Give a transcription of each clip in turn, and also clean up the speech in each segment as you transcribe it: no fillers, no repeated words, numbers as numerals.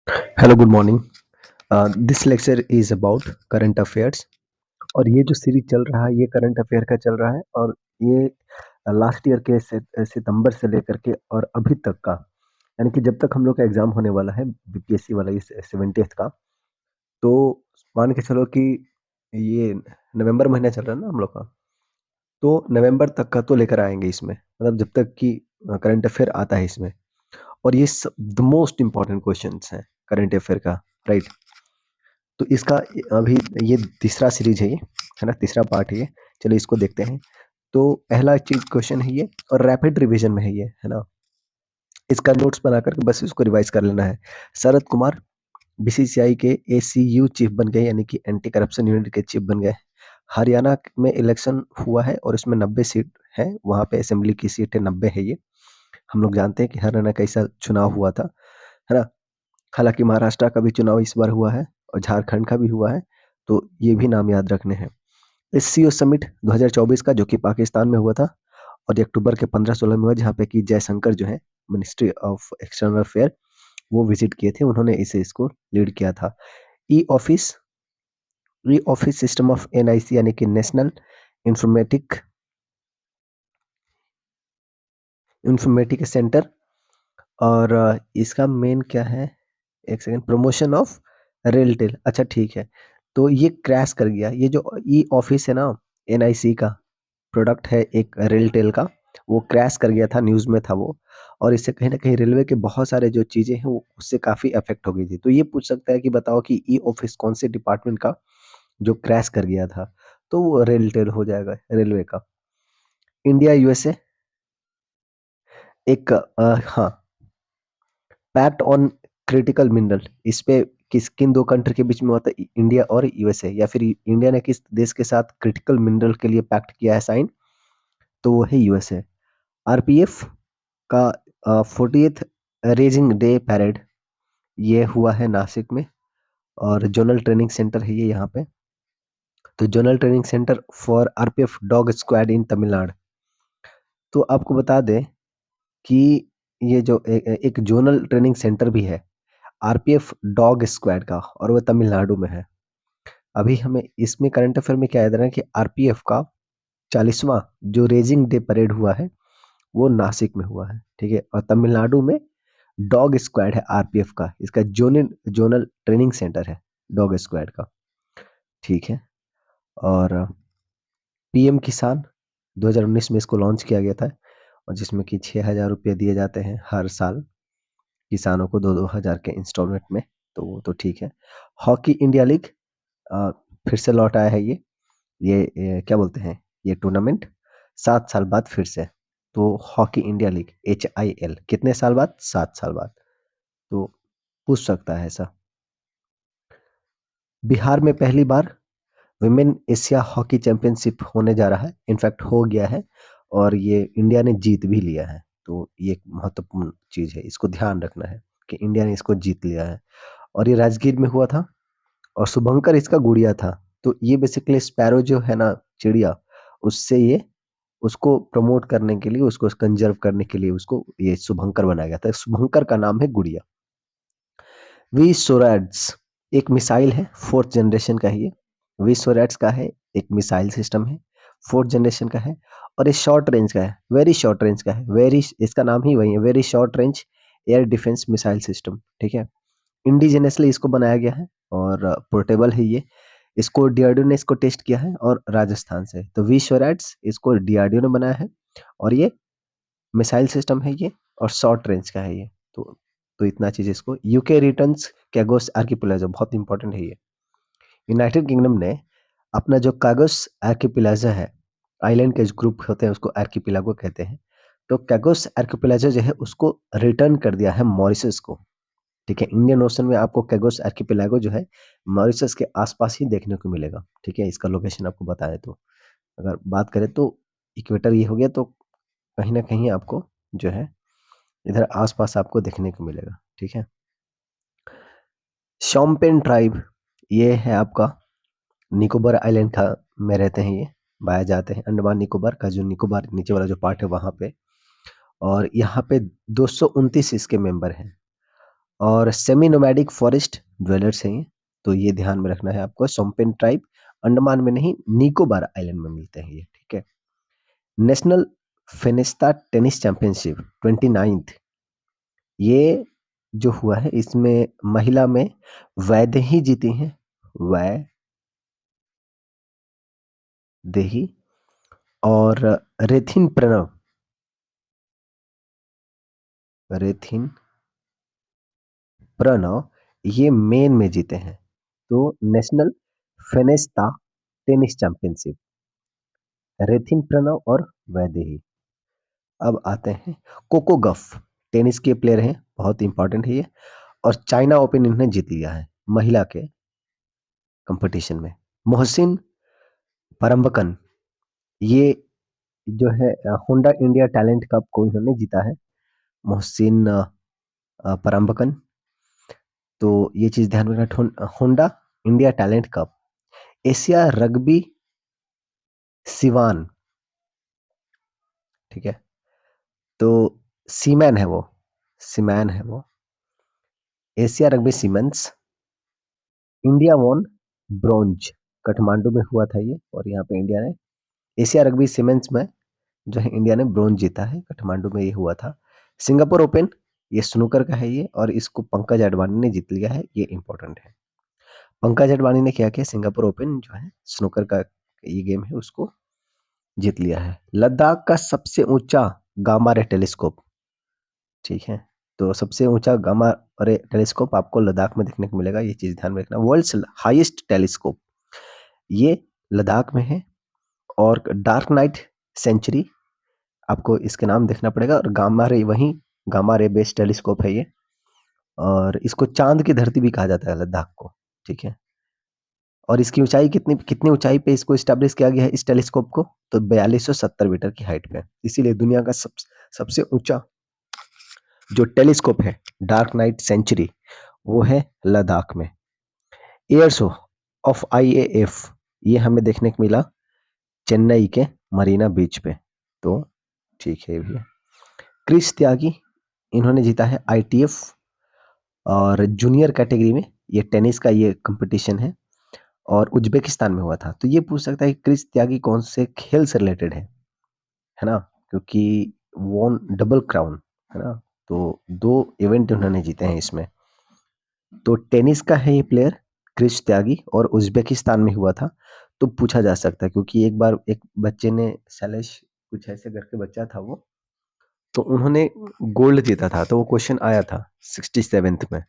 Hello good morning. This lecture is about current affairs. और ये जो सीरीज चल रहा है ये करंट अफेयर का चल रहा है। और ये लास्ट ईयर के सितंबर से लेकर के और अभी तक का, यानी कि जब तक हम लोग का एग्जाम होने वाला है बीपीएससी वाला, ये 70th का। तो मान के चलो कि ये नवंबर महीना चल रहा है ना हम लोग का। तो नवंबर तक का तो लेकर आएंगे इसमें, मतलब जब तक कि करंट अफेयर आता है इसमें। और ये द मोस्ट इंपॉर्टेंट क्वेश्चंस हैं करंट अफेयर का, राइट। तो इसका अभी ये तीसरा सीरीज है, ये है ना, तीसरा पार्ट है ये। चलिए इसको देखते हैं। तो पहला चीज क्वेश्चन है ये, और रैपिड रिवीजन में है ये, है ना। इसका नोट्स बना करके बस इसको रिवाइज कर लेना है। शरद कुमार बीसीसीआई के एसीयू चीफ बन गए, यानी कि एंटी करप्शन यूनिट के चीफ बन गए। हरियाणा में इलेक्शन हुआ है और इसमें 90 सीट है, वहां पे असेंबली की सीट है 90 है ये। हम लोग जानते हैं कि हरियाणा कैसा चुनाव हुआ था, है ना। हालांकि महाराष्ट्र का भी चुनाव इस बार हुआ है और झारखंड का भी हुआ है। तो ये भी नाम याद रखने हैं। एससीओ समिट 2024 का, जो कि पाकिस्तान में हुआ था, और ये अक्टूबर के 15-16 में हुआ, जहाँ पे कि जयशंकर जो है, मिनिस्ट्री ऑफ एक्सटर्नल अफेयर, वो विजिट किए थे, उन्होंने इसे इसको लीड किया था। E office e office system of NIC, यानी कि नेशनल इंफॉर्मेटिक इंफॉर्मेटिक सेंटर। और इसका मेन क्या है, एक सेकंड, प्रमोशन ऑफ रेलटेल, अच्छा ठीक है। तो ये क्रैश कर गया, ये जो ई ऑफिस है ना, एनआईसी का प्रोडक्ट है एक रेलटेल का, वो क्रैश कर गया था, न्यूज़ में था वो। और इससे कहीं ना कहीं रेलवे के बहुत सारे जो चीज़ें हैं वो उससे काफ़ी अफेक्ट हो गई थी। तो ये पूछ सकता है कि बताओ कि ई ऑफिस कौन से डिपार्टमेंट का जो क्रैश कर गया था। तो वो रेलटेल हो जाएगा, रेलवे का। इंडिया यूएसए, एक हाँ, पैक्ट ऑन क्रिटिकल मिनरल, इस पे किन दो कंट्री के बीच में हुआ था, इंडिया और यूएसए, या फिर इंडिया ने किस देश के साथ क्रिटिकल मिनरल के लिए पैक्ट किया है साइन, तो वो है यूएसए। आरपीएफ का 40th रेजिंग डे पैरेड, ये हुआ है नासिक में। और जोनल ट्रेनिंग सेंटर है ये यहाँ पे। तो zonal training centre for RPF dog squad इन तमिलनाडु। तो आपको बता दें कि ये जो एक जोनल ट्रेनिंग सेंटर भी है आरपीएफ डॉग स्क्वाड का, और वो तमिलनाडु में है। अभी हमें इसमें करंट अफेयर में क्या याद रखना है कि आरपीएफ का 40वां जो रेजिंग डे परेड हुआ है वो नासिक में हुआ है, ठीक है। और तमिलनाडु में डॉग स्क्वाड है आरपीएफ का, इसका जोनल जोनल ट्रेनिंग सेंटर है डॉग स्क्वाड का, ठीक है। और पीएम किसान 2019 में इसको लॉन्च किया गया था, और जिसमें कि 6,000 रुपये दिए जाते हैं हर साल किसानों को, 2-2 हज़ार के इंस्टॉलमेंट में। तो वो तो ठीक है। हॉकी इंडिया लीग अ, फिर से लौट आया है ये क्या बोलते हैं, ये टूर्नामेंट 7 साल बाद फिर से। तो हॉकी इंडिया लीग HIL कितने साल बाद, 7 साल बाद। तो पूछ सकता है ऐसा। बिहार में पहली बार विमेन एशिया हॉकी चैंपियनशिप होने जा रहा है, इनफैक्ट हो गया है, और ये इंडिया ने जीत भी लिया है। तो ये एक महत्वपूर्ण चीज है, इसको ध्यान रखना है कि इंडिया ने इसको जीत लिया है। और ये राजगीर में हुआ था, और शुभंकर इसका गुड़िया था। तो ये बेसिकली स्पैरो जो है ना, चिड़िया, उससे ये उसको प्रमोट करने के लिए, उसको कंजर्व करने के लिए उसको ये शुभंकर बनाया गया था। शुभंकर का नाम है गुड़िया। वी सोराड्स एक मिसाइल है, 4th जनरेशन का है ये। वी सोराड्स का है, एक मिसाइल सिस्टम है, 4th जनरेशन का है। और ये शॉर्ट रेंज का है, वेरी शॉर्ट रेंज का है, वेरी, इसका नाम ही वही है, very short range air defence missile system, ठीक है। इंडिजिनसली इसको बनाया गया है, और पोर्टेबल है ये। इसको डीआरडीओ ने इसको टेस्ट किया है, और राजस्थान से। तो वी शोरैट्स इसको डीआरडीओ ने बनाया है, और ये मिसाइल सिस्टम है ये, और शॉर्ट रेंज का है ये। तो इतना चीज इसको। यूके रिटर्न्स कैगोस आर्किपेलागो, बहुत इंपॉर्टेंट है ये। यूनाइटेड किंगडम ने अपना जो कागोस आर्किपेलागो है, आइलैंड के जो ग्रुप होते हैं उसको आर्किपेलागो कहते हैं। तो कैगोस आर्किपेलागो जो है उसको रिटर्न कर दिया है मॉरिशस को, ठीक है। इंडियन ओशन में आपको कैगोस आर्किपेलागो जो है मॉरिशस के आसपास ही देखने को मिलेगा, ठीक है। इसका लोकेशन आपको बताएं तो, अगर बात करें तो इक्वेटर ये हो गया, तो कहीं ना कहीं आपको जो है इधर आसपास आपको देखने को मिलेगा, ठीक है। शॉम्पेन ट्राइब, ये है आपका निकोबार आइलैंड का में रहते हैं, ये पाए जाते हैं अंडमान निकोबार का, जो निकोबार नीचे वाला जो पार्ट है वहां पे। और यहाँ पे 229 इसके मेंबर हैं। और सेमी नोमैडिक फॉरेस्ट ड्वेलर्स हैं ये, तो ये ध्यान में रखना है आपको। सोम्पेन ट्राइब अंडमान में नहीं, निकोबार आइलैंड में मिलते हैं ये, ठीक है। National Fenesta tennis championship 29th, ये जो हुआ है इसमें महिला में वैदेही जीती हैं, वैदेही, और रेथिन प्रणव, रेथिन प्रणव ये मेन में जीते हैं। तो national Fenesta tennis championship, Rethin Pranav और वैदेही। अब आते हैं कोको गफ, टेनिस के प्लेयर हैं, बहुत इंपॉर्टेंट है ये, और चाइना ओपन इन्होंने जीत लिया है महिला के कंपटीशन में। मोहसिन परम्बकन, ये जो है होंडा इंडिया टैलेंट कप को इन्होंने जीता है, मोहसिन परम्बकन। तो ये चीज ध्यान में रखना, Honda India talent cup, Asia rugby Siwan, ठीक है। तो सीमैन है वो, सीमैन है वो, Asia rugby siemens, India won bronze, Kathmandu में हुआ था ये, और यहाँ पे इंडिया ने एशिया रग्बी सीमेंस में जो है इंडिया ने ब्रॉन्ज जीता है, काठमांडू में ये हुआ था। सिंगापुर ओपन, ये स्नूकर का है ये, और इसको पंकज अडवाणी ने जीत लिया है, ये इंपॉर्टेंट है। पंकज अडवाणी ने क्या किया, सिंगापुर ओपन जो है स्नूकर का ये गेम है उसको जीत लिया है। लद्दाख का सबसे ऊंचा गामा रे टेलीस्कोप, ठीक है। तो सबसे ऊंचा गामा रे टेलीस्कोप आपको लद्दाख में देखने को मिलेगा, ये चीज ध्यान में रखना। वर्ल्ड्स हाईएस्ट टेलीस्कोप ये लद्दाख में है। और डार्क नाइट सेंचुरी, आपको इसके नाम देखना पड़ेगा। और गामा रे, वही गामा रे बेस्ड टेलीस्कोप है ये, और इसको चांद की धरती भी कहा जाता है लद्दाख को, ठीक है। और इसकी ऊंचाई कितनी कितनी ऊंचाई पे इसको स्टैब्लिश किया गया है इस टेलीस्कोप को, तो 4270 मीटर की हाइट पे, इसीलिए दुनिया का सबसे ऊंचा जो टेलीस्कोप है डार्क नाइट सेंचुरी वो है लद्दाख में। एयर शो ऑफ आईएएफ, ये हमें देखने को मिला चेन्नई के मरीना बीच पे, तो ठीक है भैया। क्रिस त्यागी, इन्होंने जीता है आईटीएफ और जूनियर कैटेगरी में, ये टेनिस का ये कंपटीशन है और उज्बेकिस्तान में हुआ था। तो ये पूछ सकता है कि क्रिस त्यागी कौन से खेल से रिलेटेड है ना, क्योंकि वॉन डबल क्राउन, है ना। तो 2 इवेंट उन्होंने जीते हैं इसमें। तो टेनिस का है ये प्लेयर क्रिश त्यागी, और उज्बेकिस्तान में हुआ था। तो पूछा जा सकता है क्योंकि एक बार एक बच्चे ने, शैलेश कुछ ऐसे करके बच्चा था वो, तो उन्होंने गोल्ड जीता था, तो वो क्वेश्चन आया था 67th में।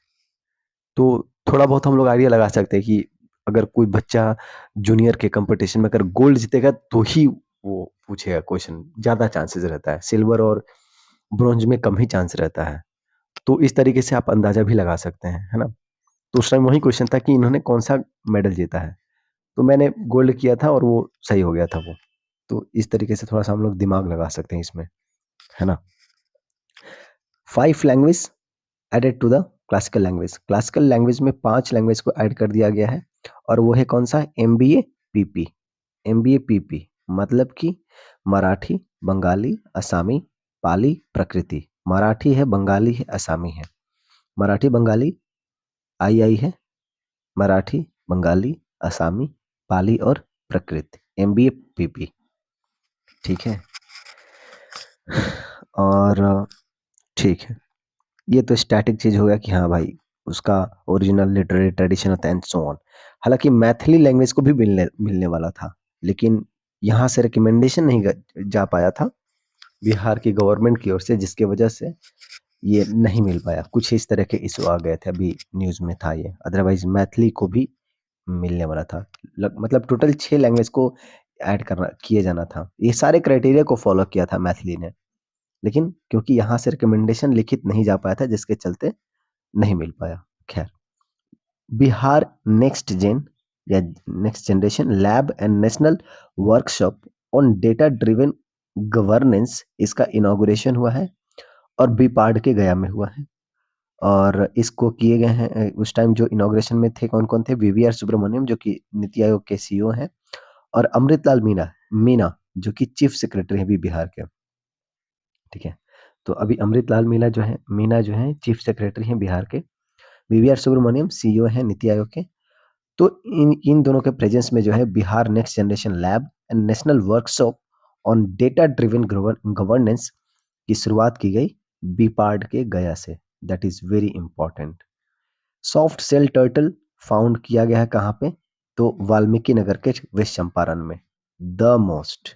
तो थोड़ा बहुत हम लोग आइडिया लगा सकते हैं कि अगर कोई बच्चा जूनियर के कंपटीशन में अगर गोल्ड जीतेगा तो ही वो पूछेगा क्वेश्चन, ज्यादा चांसेस रहता है, सिल्वर और ब्रॉन्ज में कम ही चांस रहता है। तो इस तरीके से आप अंदाजा भी लगा सकते हैं, है ना। तो उस टाइम वही क्वेश्चन था कि इन्होंने कौन सा मेडल जीता है, तो मैंने गोल्ड किया था और वो सही हो गया था वो। तो इस तरीके से थोड़ा सा हम लोग दिमाग लगा सकते हैं इसमें, है ना। 5 language added to the classical language, classical language में 5 लैंग्वेज को ऐड कर दिया गया है, और वो है कौन सा, एमबीए पीपी। एमबीए पीपी मतलब कि मराठी, बंगाली, असामी, पाली, प्रकृति। मराठी है, बंगाली है, असामी है। मराठी बंगाली आई आई है, मराठी बंगाली असामी पाली और प्रकृत, एमबीए पीपी, ठीक है। और ठीक है, ये तो स्टैटिक चीज हो गया कि हाँ भाई उसका ओरिजिनल लिटरेरी ट्रेडिशन होता है एंड सो ऑन। हालांकि मैथिली लैंग्वेज को भी मिलने मिलने वाला था, लेकिन यहाँ से रिकमेंडेशन नहीं जा पाया था बिहार की गवर्नमेंट की ओर से, जिसकी वजह से ये नहीं मिल पाया। कुछ इस तरह के इशू आ गए थे, अभी न्यूज में था ये, अदरवाइज मैथिली को भी मिलने वाला था। मतलब टोटल 6 लैंग्वेज को ऐड करना किए जाना था, ये सारे क्राइटेरिया को फॉलो किया था मैथिली ने, लेकिन क्योंकि यहाँ से रिकमेंडेशन लिखित नहीं जा पाया था जिसके चलते नहीं मिल पाया। खैर, बिहार नेक्स्ट जेन या next generation lab and national workshop on data driven governance, इसका इनॉग्रेशन हुआ है और बीपाड के गया में हुआ है। और इसको किए गए हैं, उस टाइम जो इनॉग्रेशन में थे कौन कौन थे, वीवीआर सुब्रमण्यम जो कि नीति आयोग के सीईओ हैं, और अमृतलाल मीना मीना जो कि चीफ सेक्रेटरी हैं अभी बिहार के, ठीक है। तो अभी अमृतलाल मीना जो है चीफ सेक्रेटरी हैं बिहार के, वीवीआर सुब्रमण्यम सीईओ हैं नीति आयोग के। तो इन इन दोनों के प्रेजेंस में जो है Bihar next generation lab and national workshop on data driven governance की शुरुआत की गई बीपार्ड के गया से। That is very important. Soft shell turtle found किया गया है कहाँ पे? तो वाल्मीकि नगर के वेस्ट चंपारण में। The most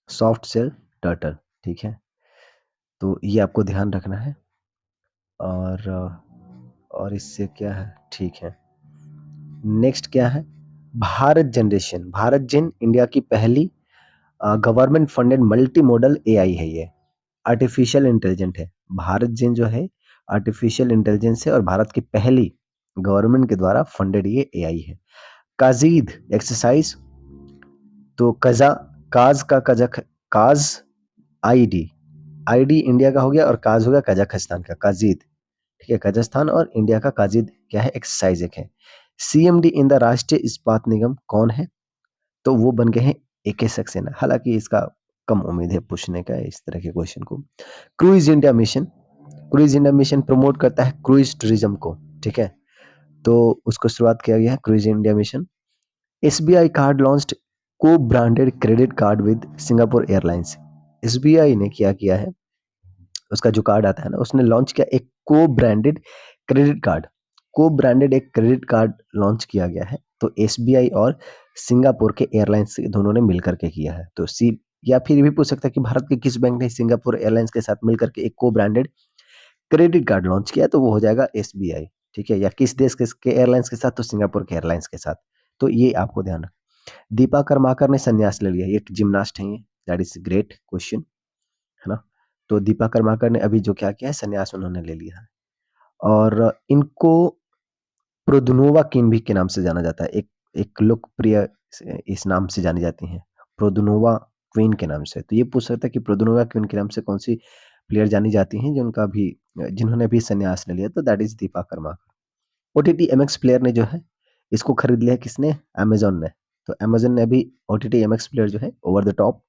soft shell turtle. ठीक है, तो ये आपको ध्यान रखना है। और इससे क्या है, ठीक है। नेक्स्ट क्या है? भारत जनरेशन, भारत जिन इंडिया की पहली government funded multi modal AI है ये, आर्टिफिशियल इंटेलिजेंट है। भारत जिन जो है आर्टिफिशियल इंटेलिजेंस है और भारत की पहली गवर्नमेंट के द्वारा फंडेड ये एआई है। काजीद एक्सरसाइज, तो कजा, काज का कजक, काज आईडी, आईडी इंडिया का हो गया और काज हो गया कजाकिस्तान का, काजीद। ठीक है, कजाकिस्तान और इंडिया का काजीद क्या है? एक्सरसाइज एक है। सीएमडी इन द राष्ट्रीय इस्पात निगम कौन है? तो वो बन गए हैं एके सक्सेना। हालांकि इसका कम उम्मीद है पूछने का इस तरह के क्वेश्चन को। Cruise India mission, cruise India mission promote करता है क्रूइज टूरिज्म को। ठीक है, तो उसको शुरुआत किया गया है cruise India mission. SBI card launched co branded credit card with Singapore Airlines. SBI ने क्या किया है, उसका जो कार्ड आता है ना, उसने लॉन्च किया एक को ब्रांडेड क्रेडिट कार्ड। को ब्रांडेड एक क्रेडिट कार्ड लॉन्च किया गया है। तो एसबीआई और सिंगापुर के एयरलाइंस दोनों ने मिलकर के किया है। तो सी, या फिर भी पूछ सकता है कि भारत के किस बैंक ने सिंगापुर एयरलाइंस के साथ मिलकर के एक को ब्रांडेड क्रेडिट कार्ड लॉन्च किया? तो वो हो जाएगा एसबीआई। ठीक है, या किस देश के एयरलाइंस के साथ? तो सिंगापुर के एयरलाइंस के साथ। तो ये आपको ध्यान रखना। दीपा कर्माकर ने संन्यास ले लिया, एक जिम्नास्ट है ये। दैट इज ग्रेट क्वेश्चन, है ना। तो दीपा कर्माकर ने अभी जो क्या किया है, संन्यास उन्होंने ले लिया है। और इनको प्रोदुनोवा किन भी के नाम से जाना जाता है। एक लोकप्रिय इस नाम से जानी जाती हैं, प्रोदुनोवा क्वीन के नाम से। तो ये पूछ सकता है कि प्रोदुनोवा क्वीन के नाम से कौन सी प्लेयर जानी जाती हैं जिनका भी जिन्होंने भी संन्यास ले लिया? तो that is Deepa Karmakar. OTT MX player ने जो है इसको खरीद लिया है, किसने? अमेजोन ने। तो अमेजोन ने अभी ओटीटी एमएक्स प्लेयर जो है ओवर द टॉप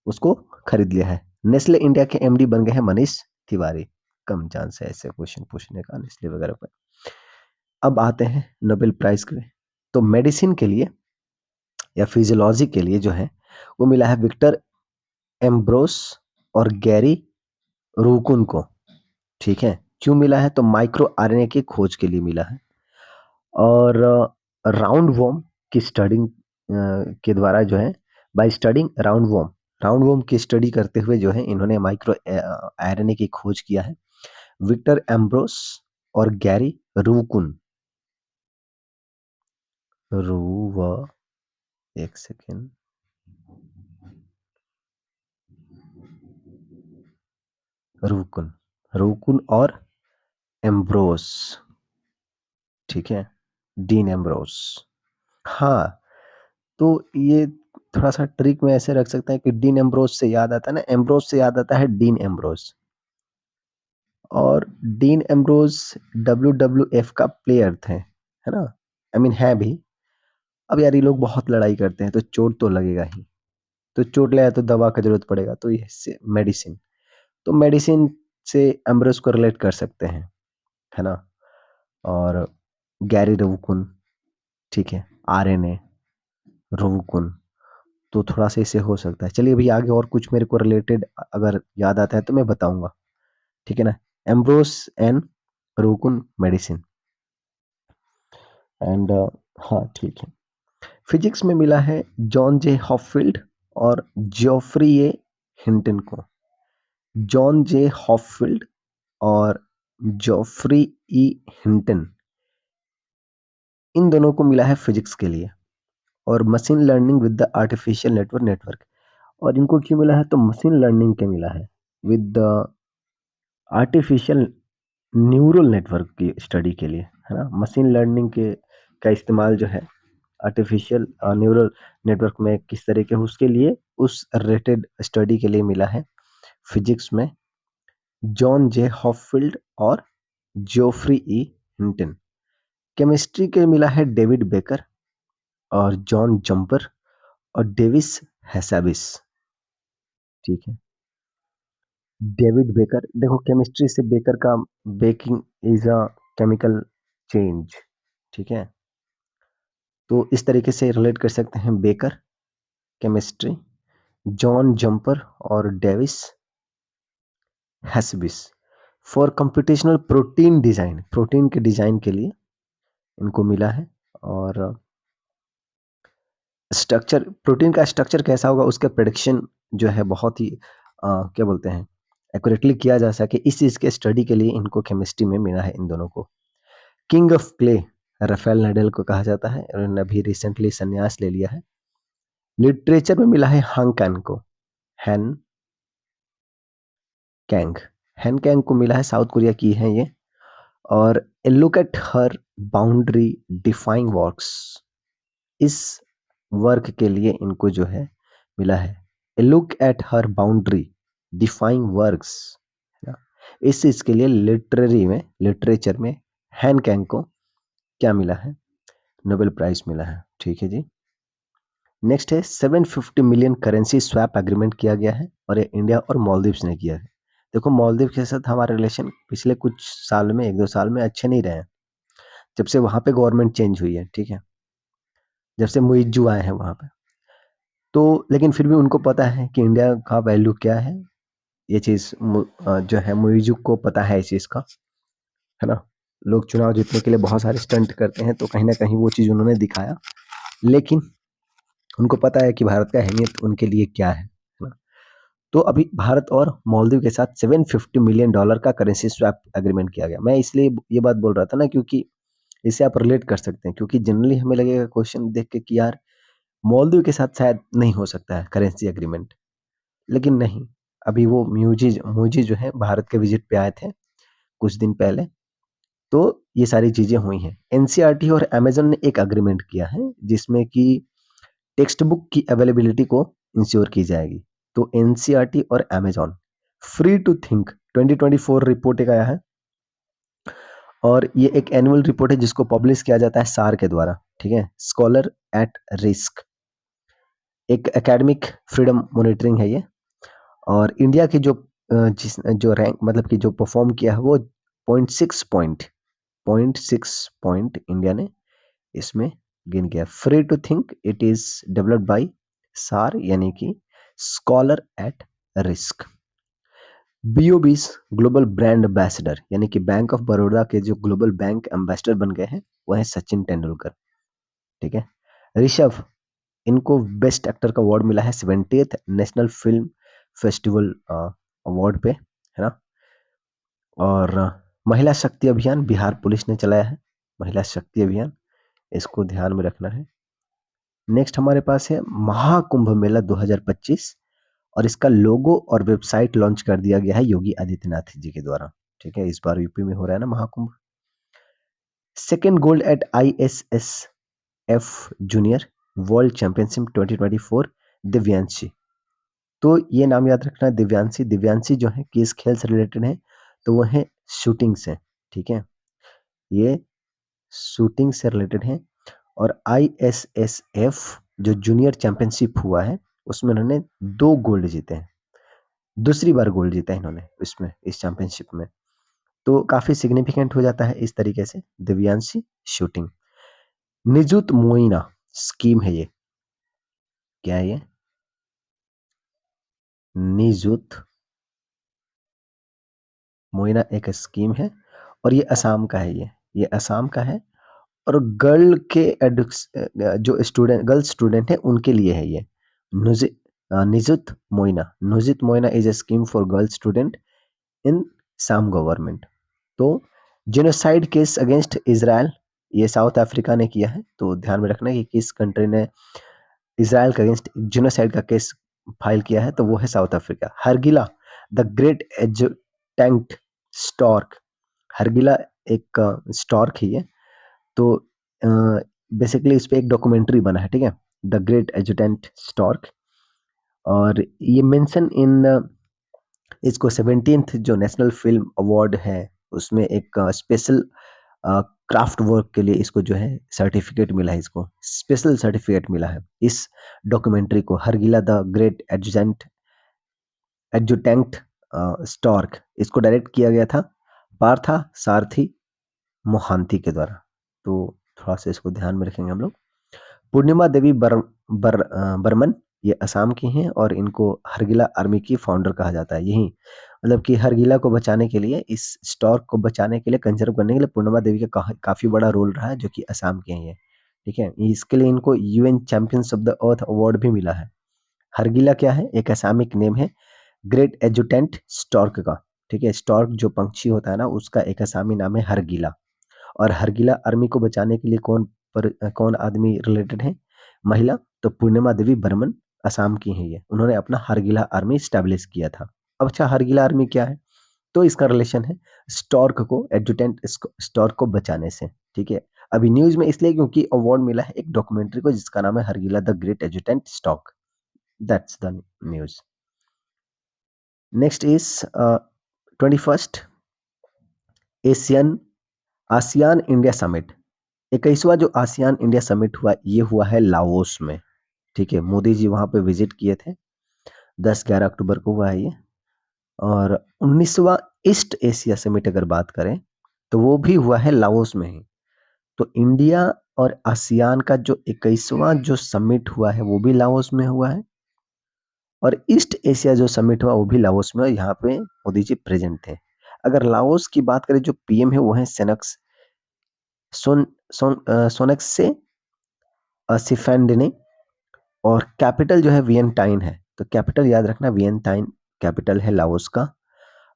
उसको खरीद लिया है। नेस्ले इंडिया के एमडी बन गए हैं मनीष तिवारी। कम चांस है ऐसे क्वेश्चन पूछने का नेस्ले वगैरह पर। अब आते हैं नोबेल प्राइज के। तो मेडिसिन के लिए या फिजियोलॉजी के लिए जो है वो मिला है विक्टर एम्ब्रोस और गैरी रूकुन को। ठीक है, क्यों मिला है? तो माइक्रो आरएनए की खोज के लिए मिला है। और राउंड वॉर्म की स्टडिंग के द्वारा जो है, बाय स्टडिंग राउंड वॉर्म की स्टडी करते हुए जो है इन्होंने माइक्रो आरएनए की खोज किया है, विक्टर एम्ब्रोस और गैरी रूकुन। रूव एक सेकेंड, रूकुन, रूकुन और एम्ब्रोस। ठीक है, डीन एम्ब्रोस। हाँ, तो ये थोड़ा सा ट्रिक में ऐसे रख सकते हैं कि डीन एम्ब्रोस से याद आता है ना, एम्ब्रोस से याद आता है डीन एम्ब्रोस। और डीन एम्ब्रोस डब्ल्यूडब्ल्यूएफ का प्लेयर थे, है ना। आई मीन है भी। अब यार ये लोग बहुत लड़ाई करते हैं तो चोट तो लगेगा ही। तो चोट लगा तो दवा का जरूरत पड़ेगा, तो ये मेडिसिन। तो मेडिसिन से एम्ब्रोस को रिलेट कर सकते हैं, है ना। और गैरी रवुकुन, ठीक है, आरएनए, रवुकुन, तो थोड़ा सा इसे हो सकता है। चलिए भैया आगे और कुछ मेरे को रिलेटेड अगर याद आता है तो मैं बताऊंगा, ठीक है ना। एम्ब्रोस एंड रवुकुन मेडिसिन एंड, हाँ ठीक है। फिजिक्स में मिला है जॉन जे हॉपफील्ड और जोफ्री ए हिंटन को। जॉन जे हॉपफील्ड और जोफ्री ई हिंटन, इन दोनों को मिला है फिजिक्स के लिए। और machine learning with the artificial network. और इनको क्यों मिला है? तो मशीन लर्निंग के मिला है with the artificial neural network की स्टडी के लिए, है ना। मशीन लर्निंग के का इस्तेमाल जो है आर्टिफिशियल न्यूरल नेटवर्क में किस तरीके उसके लिए, उस रिलेटेड स्टडी के लिए मिला है फिजिक्स में जॉन जे हॉपफील्ड और जोफ्री ई हिंटन। केमिस्ट्री के मिला है डेविड बेकर और जॉन जंपर और डेविस हैसाबिस। ठीक है, डेविड बेकर, देखो केमिस्ट्री से बेकर का baking is a chemical change, ठीक है? तो इस तरीके से रिलेट कर सकते हैं बेकर, केमिस्ट्री, जॉन जंपर और Demis Hassabis for computational protein design, protein के डिजाइन के लिए इनको मिला है। और स्ट्रक्चर, प्रोटीन का स्ट्रक्चर कैसा होगा उसका प्रेडिक्शन जो है बहुत ही क्या बोलते हैं, एक्यूरेटली किया जा सके, इस चीज के स्टडी के लिए इनको केमिस्ट्री में मिला है इन दोनों को। King of clay Rafael Nadal को कहा जाता है और इन्होंने अभी रिसेंटली संन्यास ले लिया है। लिटरेचर में मिला है हांग कैंग को, हैन कैंग, हैन कैंग को मिला है, साउथ कोरिया की है ये। और ए look at her boundary defying works, इस वर्क के लिए इनको जो है मिला है ए look at her boundary defying works. इस चीज के लिए लिटरेरी में, लिटरेचर में हैन कैंग को क्या मिला है, नोबेल प्राइज मिला है, ठीक है जी। नेक्स्ट है 750 मिलियन करेंसी स्वैप एग्रीमेंट किया गया है और ये इंडिया और मालदीव्स ने किया है। देखो मालदीव के साथ हमारा रिलेशन पिछले कुछ साल में, 1-2 साल में अच्छे नहीं रहे हैं, जब से वहां पे गवर्नमेंट चेंज हुई है, ठीक है, जब से मुइज्जू आए हैं वहां पे। तो लेकिन फिर भी उनको पता है कि इंडिया का वैल्यू क्या है, ये चीज जो है मुइज्जू को पता है इस चीज का, है ना। लोग चुनाव जीतने के लिए बहुत सारे स्टंट करते हैं, तो कहीं ना कहीं वो चीज उन्होंने दिखाया, लेकिन उनको पता है कि भारत का अहमियत उनके लिए क्या है ना। तो अभी भारत और मालदीव के साथ 750 मिलियन डॉलर का करेंसी स्वैप एग्रीमेंट किया गया। मैं इसलिए ये बात बोल रहा था ना, क्योंकि इसे आप रिलेट कर सकते हैं, क्योंकि जनरली हमें लगेगा क्वेश्चन देख के कि यार मालदीव के साथ शायद नहीं हो सकता है करेंसी एग्रीमेंट, लेकिन नहीं, अभी वो म्यूजी मूजी जो है भारत के विजिट पे आए थे कुछ दिन पहले, तो ये सारी चीजें हुई हैं। एनसीईआरटी और अमेजन ने एक एग्रीमेंट किया है जिसमें कि टेक्स्ट बुक की अवेलेबिलिटी को इंश्योर की जाएगी। तो एनसीईआरटी और Amazon free to think 2024 report एक आया है, और ये एक एनुअल रिपोर्ट है जिसको पब्लिश किया जाता है सार के द्वारा, ठीक है, स्कॉलर एट रिस्क, एक एकेडमिक फ्रीडम मॉनिटरिंग है ये। और इंडिया की जो जिस जो रैंक मतलब कि जो परफॉर्म किया है वो 0.6 पॉइंट इंडिया ने इसमें गेन किया। Free to think it is developed by SAR, यानी कि scholar at risk. BOB's global brand ambassador, यानी कि बैंक ऑफ बड़ौदा के जो ग्लोबल बैंक एम्बेसडर बन गए हैं वो है सचिन तेंदुलकर, ठीक है। ऋषभ, इनको बेस्ट एक्टर का अवार्ड मिला है 70th national film festival award पे, है ना। और महिला शक्ति अभियान बिहार पुलिस ने चलाया है, महिला शक्ति अभियान, इसको ध्यान में रखना है। नेक्स्ट हमारे पास है महाकुंभ मेला 2025, और इसका लोगो और वेबसाइट लॉन्च कर दिया गया है योगी आदित्यनाथ जी के द्वारा, ठीक है, इस बार यूपी में हो रहा है ना Mahakumbh. Second gold eight ISSF junior world championship 2024 Divyanshi. तो ये नाम याद रखना है, दिव्यांशी। दिव्यांशी जो है किस खेल से रिलेटेड है, तो वो है शूटिंग से, ठीक है, ये शूटिंग से रिलेटेड है। और ISSF जो जूनियर चैंपियनशिप हुआ है उसमें उन्होंने 2 गोल्ड जीते हैं, दूसरी बार गोल्ड जीता है इन्होंने इसमें, इस चैंपियनशिप में, तो काफी सिग्निफिकेंट हो जाता है इस तरीके से Divyanshi shooting. Nijut Moina scheme है ये, क्या है ये, निजुत मोइना एक स्कीम है, और ये असम का है, ये असम का है। और गर्ल के जो स्टूडेंट, गर्ल स्टूडेंट है उनके लिए है ये। Nijut Moina, Nijut Moina is a scheme for girl student in Assam government. तो जेनोसाइड केस अगेंस्ट इजराइल, ये साउथ अफ्रीका ने किया है, तो ध्यान में रखना कि किस कंट्री ने इसराइल के अगेंस्ट जेनोसाइड का केस फाइल किया है, तो वो है South Africa. Hargila the great adjutant stork, Hargila एक स्टॉर्क है ये, तो बेसिकली इस पे एक डॉक्यूमेंट्री बना है, ठीक है, द ग्रेट एजुटेंट स्टॉर्क। और ये मेंशन इन इसको 17th जो नेशनल फिल्म अवार्ड है उसमें एक स्पेशल क्राफ्ट वर्क के लिए इसको जो है सर्टिफिकेट मिला है, इसको स्पेशल सर्टिफिकेट मिला है इस डॉक्यूमेंट्री को, हरगिला द ग्रेट एडजुटेंट स्टॉर्क। इसको डायरेक्ट किया गया था पार्था सारथी, मोहांती के द्वारा। तो थोड़ा-सा इसको ध्यान में रखेंगे हम लोग। पूर्णिमा देवी बर्मन ये असम की हैं और इनको हरगिला आर्मी की फाउंडर कहा जाता है। यही मतलब कि हरगिला को बचाने के लिए, इस स्टॉर्क को बचाने के लिए, कंज़र्व करने के लिए पूर्णिमा देवी का काफ़ी बड़ा रोल रहा है, जो कि असम के हैं ये, ठीक है? इसके लिए इनको UN champions of the earth award भी मिला है। हरगिला क्या है? एक असामिक नेम है ग्रेट एजुटेंट स्टॉर्क का, ठीक है? स्टॉर्क जो पंछी होता है ना, उसका एक असामी नाम है हरगिला। और हरगिला आर्मी को बचाने के लिए कौन आदमी रिलेटेड है? महिला। तो पूर्णिमा देवी बर्मन असम की हैं ये। उन्होंने अपना हरगिला आर्मी एस्टैब्लिश किया था। अब अच्छा, हरगिला आर्मी क्या है? तो इसका रिलेशन है स्टॉर्क को, एडजुटेंट स्टॉर्क को बचाने से, ठीक है? अभी न्यूज़ में इसलिए क्योंकि अवार्ड मिला है एक डॉक्यूमेंट्री को जिसका नाम है Hargila the great adjutant stork. That's the news. Next is 21st Asian ASEAN India summit. 21वां जो आसियान इंडिया समिट हुआ, ये हुआ है लाओस में, ठीक है? मोदी जी वहाँ पे विजिट किए थे। 10-11 अक्टूबर को हुआ है ये। और 19वां ईस्ट एशिया समिट अगर बात करें, तो वो भी हुआ है लाओस में ही। तो इंडिया और आसियान का जो 21वां जो समिट हुआ है, वो भी लाओस में हुआ है। और ईस्ट एशिया जो समिट हुआ, वो भी लाओस में, और यहाँ पे मोदी जी प्रेजेंट थे। अगर लाओस की बात करें, जो पीएम है वो है सोनेक्से सिफेंडने, और कैपिटल जो है वियंटाइन है। तो कैपिटल याद रखना, वियंटाइन कैपिटल है लाओस का।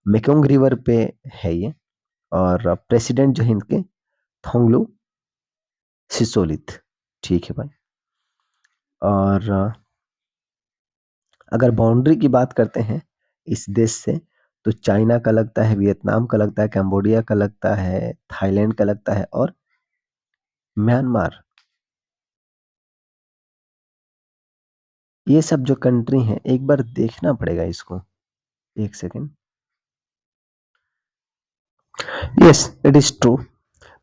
मेकोंग रिवर पे है ये। और प्रेसिडेंट जो है इनके थोंगलू सिसोलिथ, ठीक है भाई। और अगर बाउंड्री की बात करते हैं इस देश से, तो चाइना का लगता है, वियतनाम का लगता है, कंबोडिया का लगता है, थाईलैंड का लगता है, और म्यांमार। ये सब जो कंट्री हैं, एक बार देखना पड़ेगा इसको, एक second. Yes, it is true.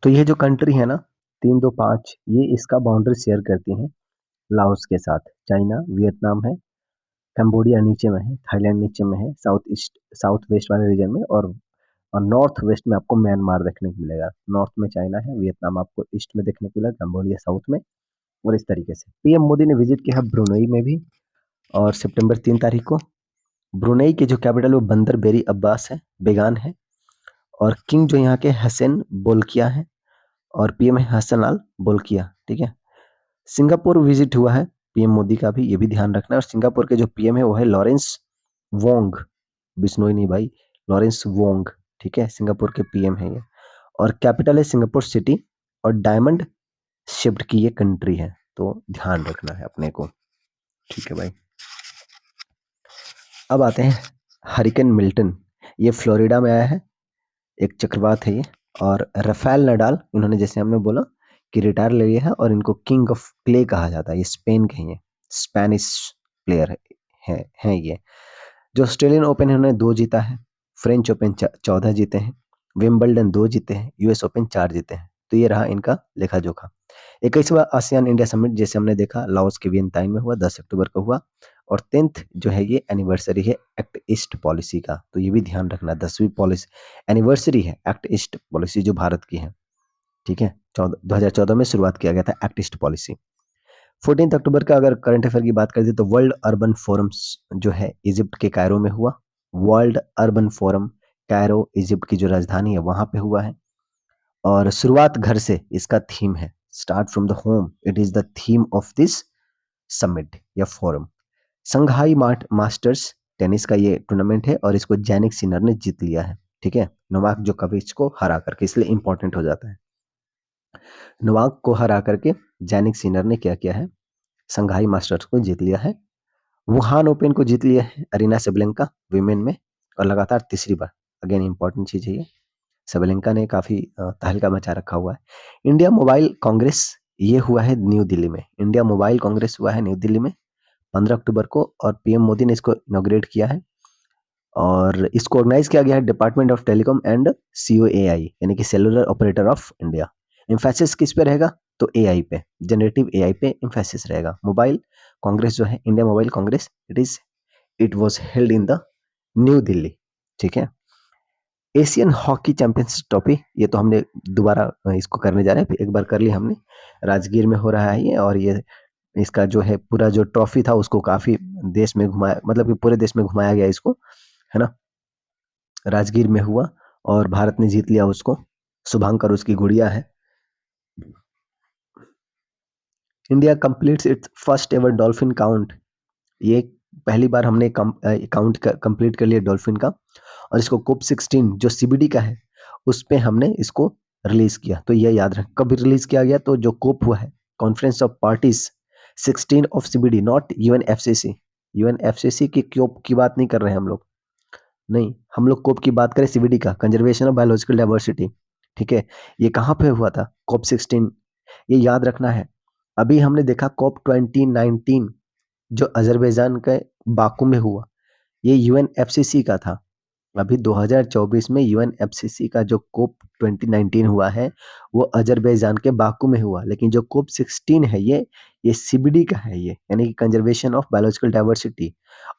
तो ये जो कंट्री है ना, 3, 2, 5, ये इसका बाउंड्री शेयर करती हैं लाओस के साथ। चाइना, वियतनाम है, कंबोडिया नीचे में है, थाईलैंड नीचे में है, साउथ वेस्ट वाले रीजन में, और नॉर्थ वेस्ट में आपको म्यांमार देखने को मिलेगा। नॉर्थ में चाइना है, वियतनाम आपको ईस्ट में देखने को मिलेगा, कंबोडिया साउथ में। और इस तरीके से पीएम मोदी ने विजिट किया ब्रुनई में भी, और सितंबर 3 तारीख को। ब्रुनई की जो कैपिटल वो बंदर बेरी अब्बास है, बेगान है। और किंग जो यहाँ के हसन बोल्किया है, और पीएम है हसन अल बोल्किया, ठीक है? सिंगापुर विजिट हुआ है पीएम मोदी का भी, ये भी ध्यान रखना है। और सिंगापुर के जो पीएम है वो है लॉरेंस वोंग, बिश्नोई नहीं भाई, लॉरेंस वोंग, ठीक है? सिंगापुर के पीएम है ये। और कैपिटल है सिंगापुर सिटी, और डायमंड शिफ्ट की ये कंट्री है, तो ध्यान रखना है अपने को, ठीक है भाई। अब आते हैं हरिकेन मिल्टन। ये फ्लोरिडा में आया है, एक चक्रवात है ये। और राफेल नडाल, इन्होंने जैसे हमने बोला कि रिटायर ले लिया है, और इनको किंग ऑफ क्ले कहा जाता है। ये स्पेन के हैं, ये स्पेनिश प्लेयर है ये। जो ऑस्ट्रेलियन ओपन है उन्होंने 2 जीता है, फ्रेंच ओपन 14 जीते हैं, विंबलडन 2 जीते हैं, यूएस ओपन 4 जीते हैं। तो ये रहा इनका लेखा जोखा। 21वां आसियान इंडिया समिट जैसे हमने देखा लाओस के वियंताइन में हुआ, 10 अक्टूबर को हुआ। और 10th जो है ये एनिवर्सरी है एक्ट ईस्ट पॉलिसी का, तो ये भी ध्यान रखना, 10वीं पॉलिसी एनिवर्सरी है एक्ट ईस्ट पॉलिसी जो भारत की है, ठीक है? 2014 में शुरुआत किया गया था एक्ट ईस्ट पॉलिसी। 14 अक्टूबर का अगर करंट अफेयर की बात करें, तो वर्ल्ड अर्बन फोरम्स जो है इजिप्ट के कायरो में हुआ। World urban forum Cairo, Egypt की जो राजधानी है वहां पे हुआ है। और शुरुआत घर से इसका थीम है, start from the home, it is the theme of this summit या फोरम। संघाई मास्टर्स टेनिस का ये टूर्नामेंट है, और इसको जैनिक सिनर ने जीत लिया है, ठीक है? नोवाक जोकोविच को हरा करके, इसलिए इंपॉर्टेंट हो जाता है। नोवाक को हरा करके जैनिक सिनर ने क्या किया है, संघाई मास्टर्स को जीत लिया है। वुहान ओपन को जीत लिया है अरीना सेबलेंका विमेन में, और लगातार तीसरी बार। अगेन इंपॉर्टेंट चीज है ये, सेबलेंका ने काफी तहलका मचा रखा हुआ है। इंडिया मोबाइल कांग्रेस ये हुआ है न्यू दिल्ली में। इंडिया मोबाइल कांग्रेस हुआ है न्यू दिल्ली में 15 अक्टूबर को, और पीएम मोदी ने इसको इनॉग्रेट किया है। और इसको ऑर्गेनाइज किया गया है department of telecom and COAI, यानी कि cellular operator of India. Emphasis किस पे रहेगा? तो एआई पे, जनरेटिव एआई पे इम्फेसिस रहेगा। मोबाइल कांग्रेस जो है, India mobile Congress, it was held in the new Delhi, ठीक है? एशियन हॉकी चैंपियंशिप ट्रॉफी, ये तो हमने दोबारा इसको करने जा रहे हैं, एक बार कर लिया हमने। राजगीर में हो रहा है ये, और ये इसका जो है पूरा जो ट्रॉफी था उसको काफी देश में घुमाया, मतलब कि पूरे देश में घुमाया गया इसको, है ना। राजगीर में हुआ और भारत ने जीत लिया उसको। शुभांकर उसकी गुड़िया है। India completes it's first ever dolphin count. ये पहली बार हमने काउंट कंप्लीट कर लिया डॉल्फिन का, और इसको कोप 16 जो सीबीडी का है उस पे हमने इसको रिलीज किया। तो ये याद रख कब रिलीज किया गया, तो जो कोप हुआ है, conference of parties 16 of CBD, not UNFCCC. UNFCCC की कोप की बात नहीं कर रहे हैं हम लोग, नहीं, हम लोग कोप की बात करें सीबीडी का, कंजर्वेशन ऑफ बायोलॉजिकल डाइवर्सिटी। ठीक है, ये कहाँ पे हुआ था, कोप 16, ये याद रखना है। अभी हमने देखा कोप 2019 जो अजरबैजान के बाकू में हुआ, ये यूएनएफसीसी का था। अभी 2024 में यूएनएफसीसी का जो कोप 2019 हुआ है वो अजरबैजान के बाकू में हुआ, लेकिन जो कोप 16 है ये सीबीडी का है, ये यानी कि कंजर्वेशन ऑफ बायोलॉजिकल डाइवर्सिटी,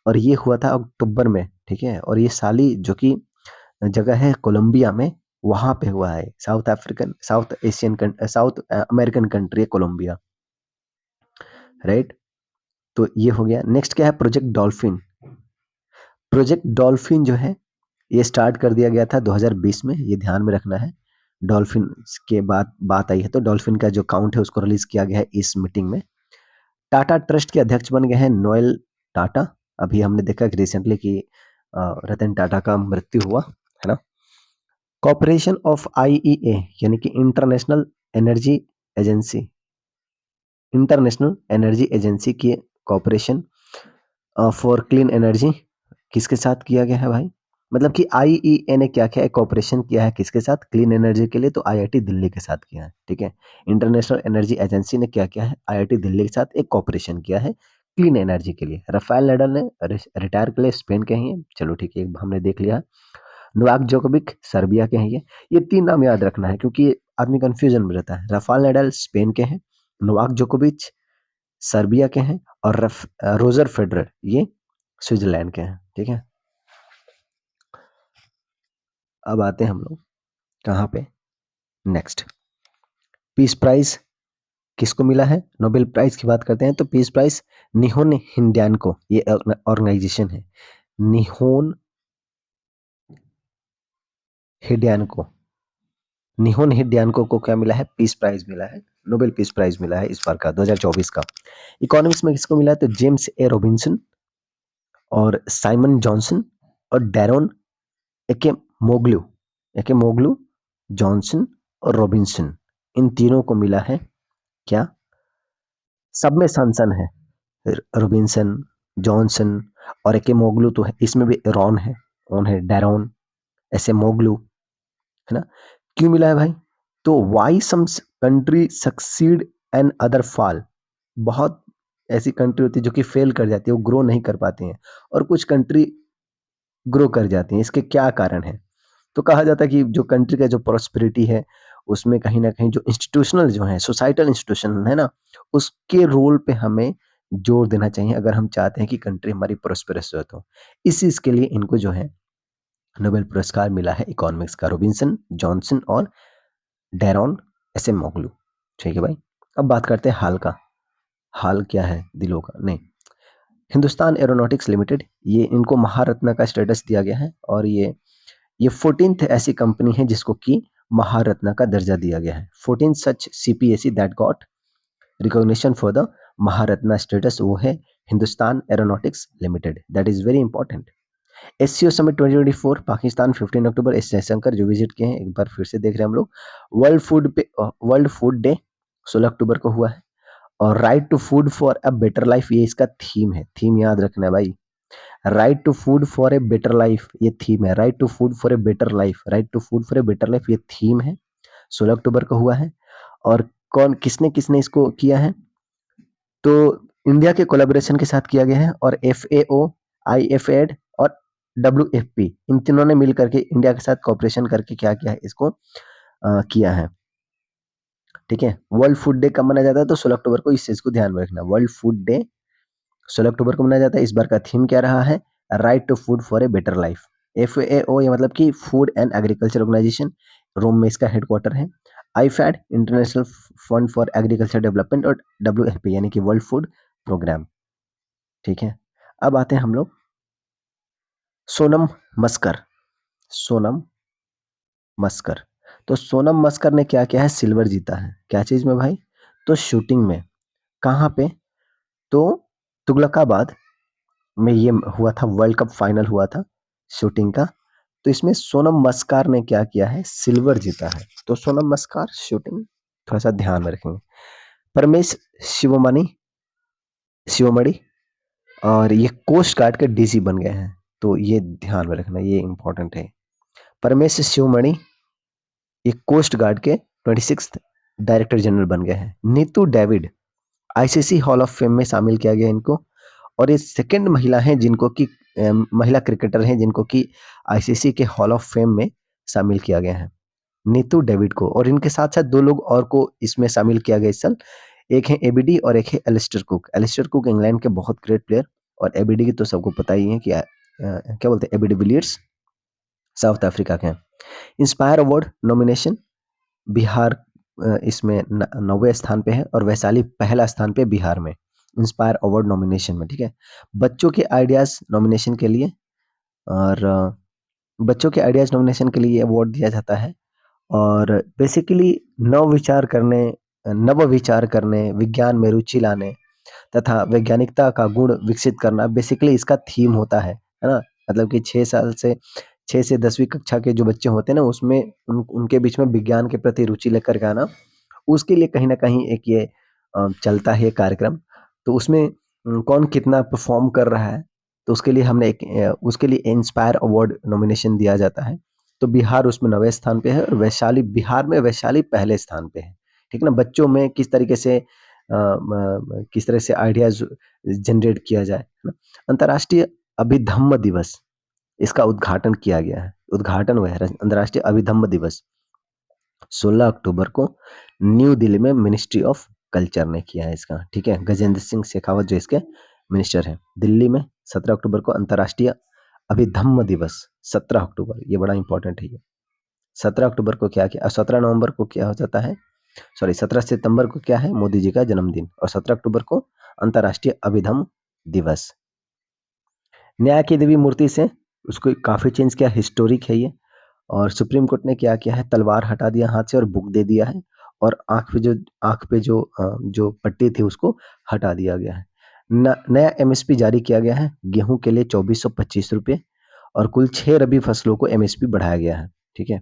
और ये हुआ था अक्टूबर में। ठीक है, और ये साली जो कि जगह है कोलंबिया में, वहां पे हुआ है। साउथ अमेरिकन कंट्री है कोलंबिया, राइट। तो ये हो गया। नेक्स्ट क्या है, प्रोजेक्ट डॉल्फिन। प्रोजेक्ट डॉल्फिन जो है ये स्टार्ट कर दिया गया था 2020 में, ये ध्यान में रखना है। डॉल्फिन के बाद बात आई है तो डॉल्फिन का जो काउंट है उसको रिलीज किया गया है इस मीटिंग में। टाटा ट्रस्ट के अध्यक्ष बन गए हैं नोएल टाटा। अभी हमने देखा कि रिसेंटली कि रतन टाटा का मृत्यु हुआ, है ना। कॉपरेशन ऑफ आईईए यानी कि energy agency international energy agency की कॉपरेशन फॉर क्लीन एनर्जी किसके साथ किया गया है भाई, मतलब कि आईईए ने क्या किया है, कॉपरेशन किया है किसके साथ, क्लीन एनर्जी के लिए, तो आईआईटी दिल्ली के साथ किया है। ठीक है, इंटरनेशनल एनर्जी एजेंसी ने क्या किया है, आईआईटी दिल्ली के साथ एक कॉपरेशन किया है क्लीन एनर्जी के लिए। राफेल नडाल ने रिटायर के लिए स्पेन के ही हैं, चलो ठीक है, हमने देख लिया। नोवाक जोकोविक सर्बिया के हैं ये तीन नाम याद रखना है क्योंकि आदमी कंफ्यूजन में रहता है। राफेल नडाल स्पेन के हैं, नोवाक जोकोविच सर्बिया के हैं, और रोजर फेडरर ये स्विट्जरलैंड के हैं। ठीक है, अब आते हैं हम लोग कहाँ पे, नेक्स्ट पीस प्राइज किसको मिला है, नोबेल प्राइज की बात करते हैं तो पीस प्राइज निहोन हिंड्यानको, ये ऑर्गेनाइजेशन है, निहोन हिंड्यानको। निहोन हिंड्यानको को क्या मिला है, पीस प्राइज मिला है, नोबेल पीस प्राइज मिला है इस बार का 2024 का। इकोनॉमिक्स में किसको मिला है, तो जेम्स ए रॉबिन्सन और साइमन जॉनसन और डैरोन एके मोगलू, एके मोगलू, जॉनसन और रॉबिन्सन, इन तीनों को मिला है क्या, सब में सनसन है, रॉबिन्सन, जॉनसन और एके मोगलू तो है, इसमें भी रॉन है, कौन है, डैरोन, ऐसे मोगलू, है ना। क्यों मिला है भाई, तो why some country succeed and other fall, बहुत ऐसी कंट्री होती है जो कि फेल कर जाती है, वो ग्रो नहीं कर पाती हैं, और कुछ कंट्री ग्रो कर जाती हैं, इसके क्या कारण है, तो कहा जाता है कि जो कंट्री का जो प्रॉस्पेरिटी है उसमें कहीं ना कहीं जो इंस्टीट्यूशनल जो है, सोसाइटल इंस्टीट्यूशन है ना, उसके रोल पे हमें जोर देना चाहिए अगर हम चाहते हैं कि कंट्री हमारी प्रोस्पेरस हो। तो इस चीज के लिए इनको जो है नोबेल पुरस्कार मिला है इकोनॉमिक्स का, रॉबिन्सन, जॉनसन और डैरोन एस एम मोगलू। ठीक है भाई, अब बात करते हैं हाल का। हाल क्या है, दिलों का नहीं, हिंदुस्तान एरोनॉटिक्स लिमिटेड, ये इनको महारत्न का स्टेटस दिया गया है, और ये 14th ऐसी कंपनी है जिसको कि महारत्न का दर्जा दिया गया है। 14 such CPSE that got recognition for the Maharatna status, वो है Hindustan Aeronautics Limited, that is very important. SCO summit 2024 Pakistan 15 October, S Jaishankar जो विजिट किए हैं, एक बार फिर से देख रहे हैं हम लोग। वर्ल्ड फूड डे 16 अक्टूबर को हुआ है, और right to food for a better life ये इसका थीम है, थीम याद रखना है भाई, right to food for a better life ये थीम है, right to food for a better life, right to food for a better life ये थीम है, 16 अक्टूबर को हुआ है। और कौन किसने किसने इसको किया है, तो इंडिया के कोलैबोरेशन के साथ किया गया है, और एफएओ, आईएफएड और डब्ल्यूएफपी, इन तीनों ने मिल करके इंडिया के साथ कॉपरेशन करके क्या किया है, इसको किया है। ठीक है, वर्ल्ड फूड डे कब मनाया जाता है, तो 16 अक्टूबर को, इस चीज को ध्यान में रखना, वर्ल्ड फूड डे 16 अक्टूबर को मनाया जाता है। इस बार का थीम क्या रहा है, right to food for a better life. FAO ये मतलब कि food and agriculture organisation, Rome में इसका हेडक्वार्टर है। IFAD international fund for agriculture development और WFP यानी कि वर्ल्ड फूड प्रोग्राम। ठीक है, अब आते हैं हम लोग सोनम मस्कर। सोनम मस्कर, तो सोनम मस्कर ने क्या किया है, सिल्वर जीता है। क्या चीज में भाई? तो शूटिंग में। कहाँ पे? तो तुगलकाबाद में ये हुआ था, वर्ल्ड कप फाइनल हुआ था शूटिंग का। तो इसमें सोनम मस्कार ने क्या किया है, सिल्वर जीता है। तो सोनम मस्कार शूटिंग थोड़ा सा ध्यान में रखेंगे। परमेश शिवमणि शिवमणि और ये कोस्ट गार्ड के DC बन गए हैं। तो ये ध्यान में रखना, ये इंपॉर्टेंट है। परमेश शिवमणि ये कोस्ट गार्ड के 26 डायरेक्टर जनरल बन गए हैं। Neetu David ICC hall of fame में शामिल किया गया इनको। और ये सेकंड महिला हैं जिनको कि महिला क्रिकेटर हैं जिनको कि ICC के हॉल ऑफ फेम में शामिल किया गया है, नीतू डेविड को। और इनके साथ साथ दो लोग और को इसमें शामिल किया गया इस साल। एक है ABD और एक है Alastair Cook. Alastair Cook England के बहुत ग्रेट प्लेयर, और ABD की तो सबको पता ही है कि क्या बोलते हैं, ABD विलियर्स साउथ अफ्रीका के हैं। इंस्पायर अवार्ड नॉमिनेशन बिहार इसमें 9वें स्थान पे है, और वैशाली पहला स्थान पे बिहार में इंस्पायर अवार्ड नॉमिनेशन में। ठीक है, बच्चों के आइडियाज नॉमिनेशन के लिए, और बच्चों के आइडियाज नॉमिनेशन के लिए अवार्ड दिया जाता है। और बेसिकली नव विचार करने, विज्ञान में रुचि लाने तथा वैज्ञानिकता का गुण विकसित करना बेसिकली इसका थीम होता है ना। मतलब कि 6 से 10वीं कक्षा के जो बच्चे होते हैं ना, उसमें उनके बीच में विज्ञान के प्रति रुचि लेकर के आना, उसके लिए कहीं ना कहीं एक ये चलता है कार्यक्रम। तो उसमें कौन कितना परफॉर्म कर रहा है, तो उसके लिए हमने उसके लिए इंस्पायर अवार्ड नॉमिनेशन दिया जाता है। तो बिहार उसमें 9वें स्थान पे है, और बिहार में वैशाली पहले स्थान पे है। ठीक ना, बच्चों में किस तरीके से किस तरह से आइडियाज जनरेट किया जाए, है ना। अंतर्राष्ट्रीय अभिधम्म दिवस, इसका उद्घाटन किया गया है, उद्घाटन हुआ है अंतर्राष्ट्रीय अभिधम्म दिवस 16 अक्टूबर को न्यू दिल्ली में मिनिस्ट्री ऑफ कल्चर ने किया है इसका। ठीक है, गजेंद्र सिंह शेखावत जो इसके मिनिस्टर हैं, दिल्ली में 17 अक्टूबर को अंतर्राष्ट्रीय अभिधम्म दिवस। 17 अक्टूबर, ये बड़ा इंपॉर्टेंट है। ये 17 अक्टूबर को क्या किया, 17 नवंबर को क्या हो जाता है, सॉरी 17 सितंबर को क्या है, मोदी जी का जन्मदिन, और 17 अक्टूबर को अंतर्राष्ट्रीय अभिधम्म दिवस। न्याय की देवी मूर्ति से उसको काफी चेंज किया, हिस्टोरिक है ये। और सुप्रीम कोर्ट ने क्या किया है, तलवार हटा दिया हाथ से और बुक दे दिया है। और आंख पे जो पट्टी थी उसको हटा दिया गया है। नया MSP जारी किया गया है गेहूं के लिए 2425 रुपये, और कुल 6 रबी फसलों को MSP बढ़ाया गया है। ठीक है,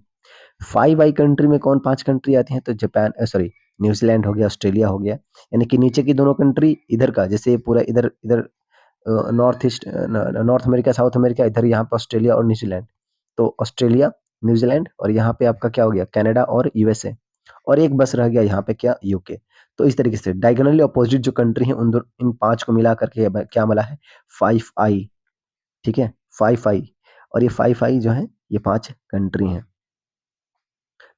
5 आई कंट्री में कौन 5 कंट्री आती हैं, तो जापान, सॉरी न्यूजीलैंड हो गया, ऑस्ट्रेलिया हो गया। यानी कि नीचे की दोनों कंट्री इधर का, जैसे पूरा इधर इधर north east, north America, south America, इधर यहाँ पर ऑस्ट्रेलिया और न्यूजीलैंड। तो ऑस्ट्रेलिया, न्यूजीलैंड, और यहाँ पे आपका क्या हो गया, कनाडा और USA। और एक बस रह गया यहाँ पे क्या, UK। तो इस तरीके से डायगोनली अपोजिट जो कंट्री है इन 5 को मिला करके क्या मिला है, 5I। ठीक है, 5I। और ये 5I जो है ये 5 कंट्री हैं।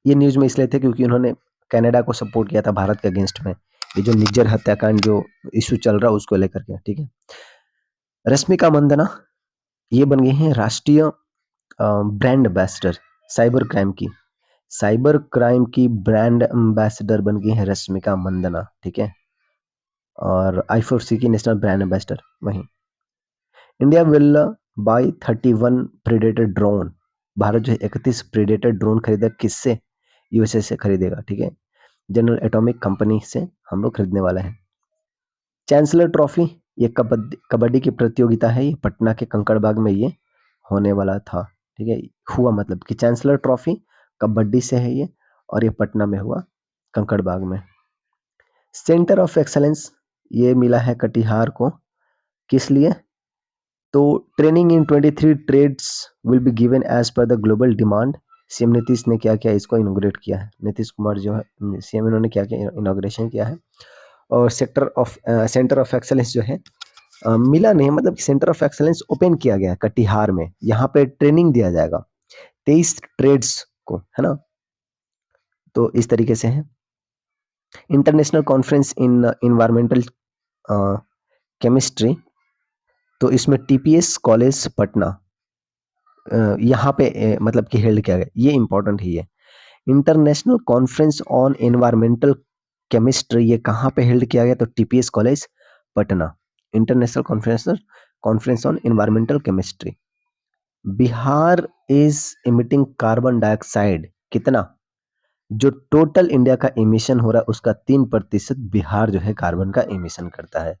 ये न्यूज में इसलिए थे क्योंकि उन्होंने कनाडा को सपोर्ट किया था भारत के अगेंस्ट में, ये जो निज्जर हत्याकांड जो इशू चल रहा है उसको लेकर के। ठीक है, रश्मिका मंदना ये बन गई हैं राष्ट्रीय ब्रांड एम्बेसडर साइबर क्राइम की ब्रांड एम्बेसडर बन गई है रश्मिका मंदना। ठीक है, और I4C की नेशनल ब्रांड एम्बेसडर वहीं। India will by 31 predator drone. Bharat जो है 31 प्रेडेटर ड्रोन खरीदा, किससे, USA से खरीदेगा। ठीक है, जनरल एटॉमिक कंपनी से हम लोग खरीदने वाले हैं। चांसलर ट्रॉफी ये कबड्डी की प्रतियोगिता है, ये पटना के कंकड़बाग में ये होने वाला था। ठीक है, हुआ मतलब कि चांसलर ट्रॉफी कबड्डी से है ये, और ये पटना में हुआ कंकड़बाग में। सेंटर ऑफ एक्सलेंस ये मिला है कटिहार को, किस लिए, तो training in 23 trades will be given as per the global demand. CM Nitish ने क्या किया, इसको इनोग्रेट किया है, नीतीश कुमार जो है सीएम, इन्होंने क्या किया, इनोग्रेशन किया है। और सेंटर ऑफ एक्सलेंस जो है मिला नहीं, मतलब सेंटर ऑफ एक्सलेंस ओपन किया गया है कटिहार में, यहाँ पे ट्रेनिंग दिया जाएगा 23 ट्रेड्स को, है ना। तो इस तरीके से है। International conference in environmental chemistry, तो इसमें TPS कॉलेज पटना यहाँ पे मतलब कि हेल्ड किया गया, ये इंपॉर्टेंट ही है। International conference on environmental chemistry, ये कहाँ पे हेल्ड किया गया? तो TPS college Patna. International conference on environmental chemistry. Bihar is emitting carbon dioxide कितना? जो टोटल इंडिया का एमिशन हो रहा है उसका 3% बिहार जो है कार्बन का एमिशन करता है।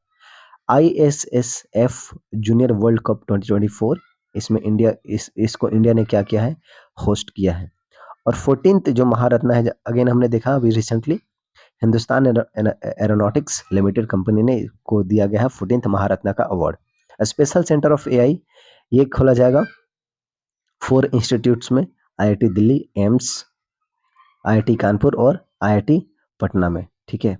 ISSF जूनियर वर्ल्ड कप 2024, इसमें इसको इंडिया ने क्या किया है? होस्ट किया है। और 14th जो महारत्न है, अगेन हमने देखा अभी recently, Hindustan Aeronautics limited company ने को दिया गया है 14th महारत्न का award. Special centre of AI ये खोला जाएगा 4 इंस्टीट्यूट्स में, IIT Delhi, AIIMS, IIT Kanpur और IIT पटना में। ठीक है,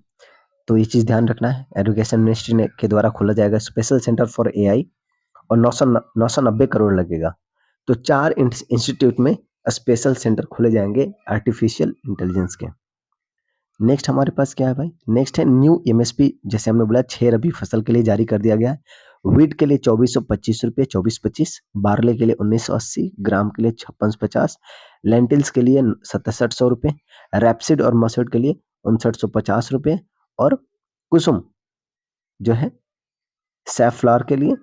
तो ये चीज ध्यान रखना है। एजुकेशन मिनिस्ट्री ने के द्वारा खोला जाएगा स्पेशल सेंटर फॉर एआई, और 990 करोड़ लगेगा। तो 4 इंस्टीट्यूट में स्पेशल सेंटर खोले जाएंगे आर्टिफिशियल इंटेलिजेंस के। नेक्स्ट हमारे पास क्या है भाई? नेक्स्ट है न्यू एमएसपी, जैसे हमने बोला 6 रबी फसल के लिए जारी कर दिया गया है। वीट के लिए 2425 रुपये 2425, बार्ले के लिए 1980, ग्राम के लिए 5650, लेंटिल्स के लिए 6700 रुपये, रैप्सिड और मस्टर्ड के लिए 5950 रुपये, और कुसुम जो है सैफ्लावर के लिए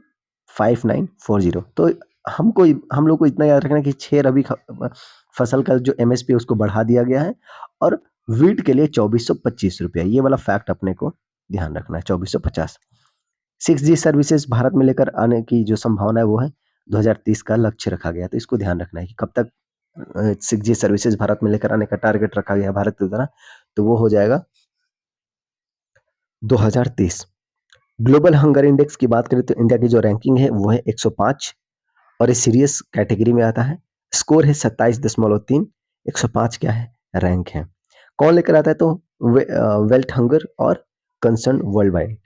5940। तो हम लोग को इतना याद रखना है कि 6 रबी फसल का जो एमएसपी उसको बढ़ा दिया गया है, और वीट के लिए 2425 रुपया, ये वाला फैक्ट अपने को ध्यान रखना है, 2450। 6G सर्विसेज भारत में लेकर आने की जो संभावना है वो है 2030 का लक्ष्य रखा गया। तो इसको ध्यान रखना है कि कब तक 6G सर्विसेज भारत में लेकर आने का टारगेट रखा गया भारत के द्वारा, तो वो हो जाएगा 2030। ग्लोबल हंगर इंडेक्स की बात करें तो इंडिया की जो रैंकिंग है वो है 105, और ये सीरियस कैटेगरी में आता है। स्कोर है 27.3, 105 क्या है? रैंक है। कौन लेकर आता है? तो वेल्थ हंगर और कंसर्न वर्ल्ड वाइड,